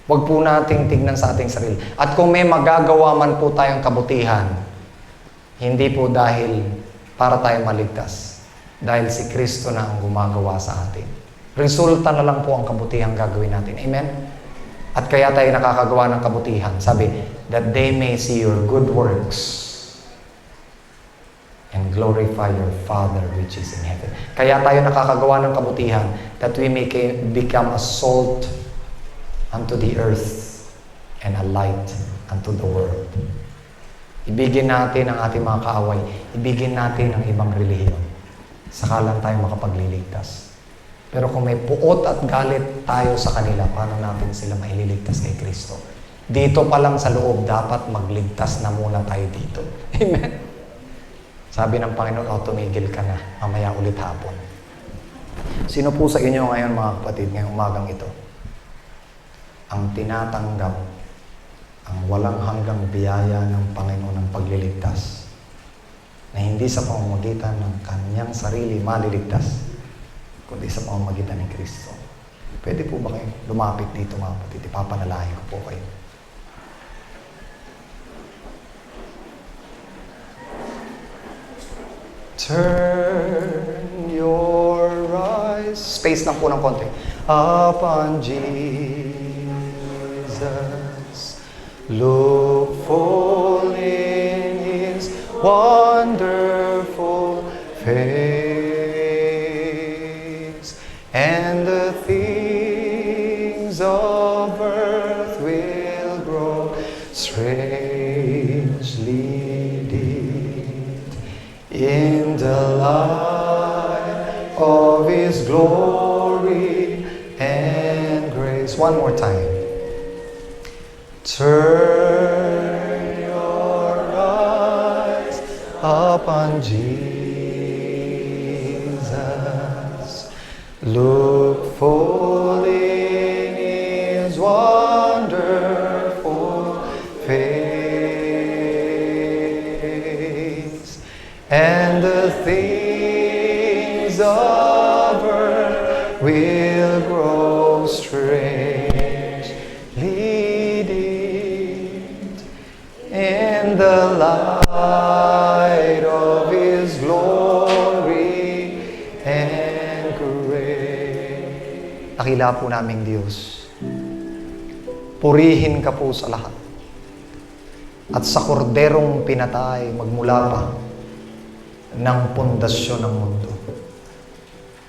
Huwag po nating tignan sa ating sarili. At kung may magagawa man po tayong kabutihan, hindi po dahil para tayo maligtas. Dahil si Kristo na ang gumagawa sa atin. Resulta na lang po ang kabutihan gagawin natin. Amen? At kaya tayo nakakagawa ng kabutihan. Sabi, that they may see your good works and glorify your Father which is in heaven. Kaya tayo nakakagawa ng kabutihan that we may become a salt unto the earth and a light unto the world. Ibigin natin ang ating mga kaaway. Ibigin natin ang ibang relihiyon. Saka lang tayo makapagliligtas. Pero kung may puot at galit tayo sa kanila, paano natin sila maililigtas kay Kristo? Dito pa lang sa loob, dapat magligtas na muna tayo dito. Amen? Sabi ng Panginoon, tumigil ka na. Mamaya ulit hapon. Sino po sa inyo ngayon, mga kapatid, ngayong umagang ito, ang tinatanggap ang walang hanggang biyaya ng Panginoon ng pagliligtas na hindi sa pamamagitan ng kanyang sarili maliligtas, kundi sa pamamagitan ni Kristo? Pwede po ba kayo lumapit dito, mga kapatid? Ipapanalangin ko po kayo. Turn your eyes, space lang po ng konti, upon Jesus. Look full in His wonderful face, and the things of earth will grow strangely deep in the light of His glory and grace. One more time. Turn your eyes upon Jesus. Look full in His wonderful face, and the things of earth will grow strangely deep in the light of His glory and grace. Dakila po naming Diyos, purihin ka po sa lahat. At sa korderong pinatay magmula pa ng pundasyon ng mundo,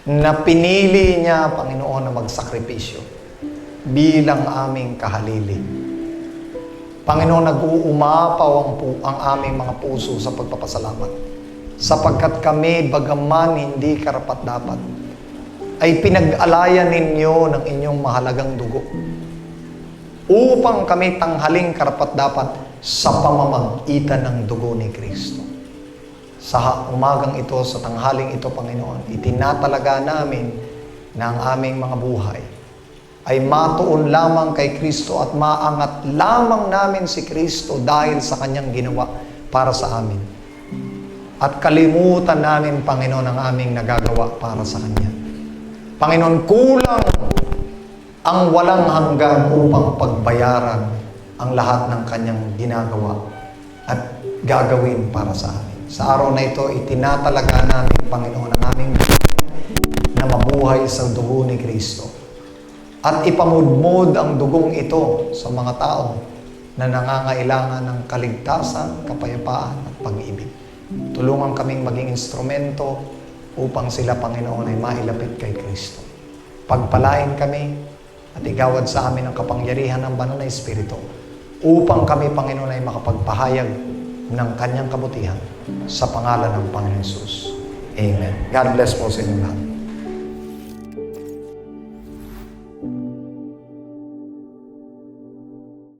na pinili niya, Panginoon, na magsakripisyo bilang aming kahalili. Panginoon, nag-uumapaw ang aming mga puso sa pagpapasalamat. Sapagkat kami, bagaman hindi karapat-dapat, ay pinag-alayan ninyo ng inyong mahalagang dugo upang kami tanghaling karapat-dapat sa pamamagitan ng dugo ni Kristo. Sa umagang ito, sa tanghaling ito, Panginoon, itinatalaga namin na ang aming mga buhay ay matuon lamang kay Kristo at maangat lamang namin si Kristo dahil sa Kanyang ginawa para sa amin. At kalimutan namin, Panginoon, ang aming nagagawa para sa Kanya. Panginoon, kulang ang walang hanggan upang pagbayaran ang lahat ng Kanyang ginagawa at gagawin para sa amin. Sa araw na ito, itinatalaga namin, Panginoon, ang aming buhay na mabuhay sa dugo ni Kristo. At ipamudmod ang dugong ito sa mga tao na nangangailangan ng kaligtasan, kapayapaan at pag-ibig. Tulungan kaming maging instrumento upang sila, Panginoon, ay mailapit kay Kristo. Pagpalain kami at igawad sa amin ang kapangyarihan ng banal na Espiritu upang kami, Panginoon, ay makapagpahayag ng Kanyang kabutihan sa pangalan ng Panginoon Jesus. Amen. God bless po sa inyo lahat.